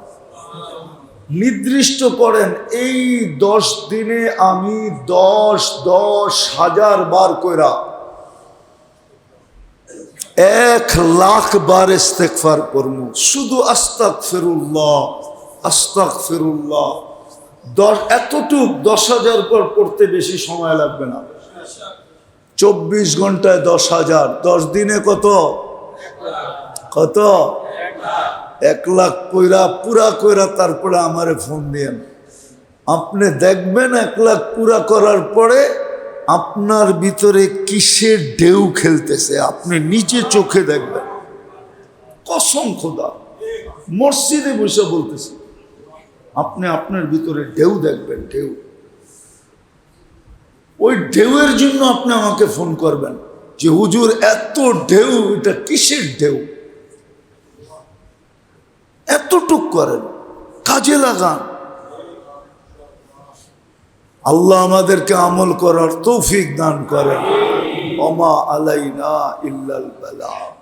নির্দিষ্ট করেন এই 10 দিনে আমি 10,000 বার কইরা 1,00,000 বার ইস্তেগফার করবো। শুধু আস্তাগফিরুল্লাহ আস্তাগফিরুল্লাহ। এতটুক 10,000 পর পড়তে বেশি সময় লাগবে না। 24 ঘন্টায় 10,000, 10 দিনে কত? 1,00,000 কইরা পুরা কইরা তারপরে আমারে ফোন দিয়েন। আপনি দেখবেন 1,00,000 পুরা করার পরে আপনার ভিতরে কিসের ঢেউ খেলতেছে আপনি নিজে চোখে দেখবেন। কসম খোদা, মসজিদে বসে বলতেছি, আপনি আপনার ভিতরে ঢেউ দেখবেন, ঢেউ। ওই ঢেউয়ের জন্য আপনি আমাকে ফোন করবেন যে হুজুর এত ঢেউ, এটা কিসের ঢেউ? এতটুক করেন, কাজে লাগান। আল্লাহ আমাদেরকে আমল করার তৌফিক দান করেন। ওমা আলাইনা ইল্লাল বালাগ।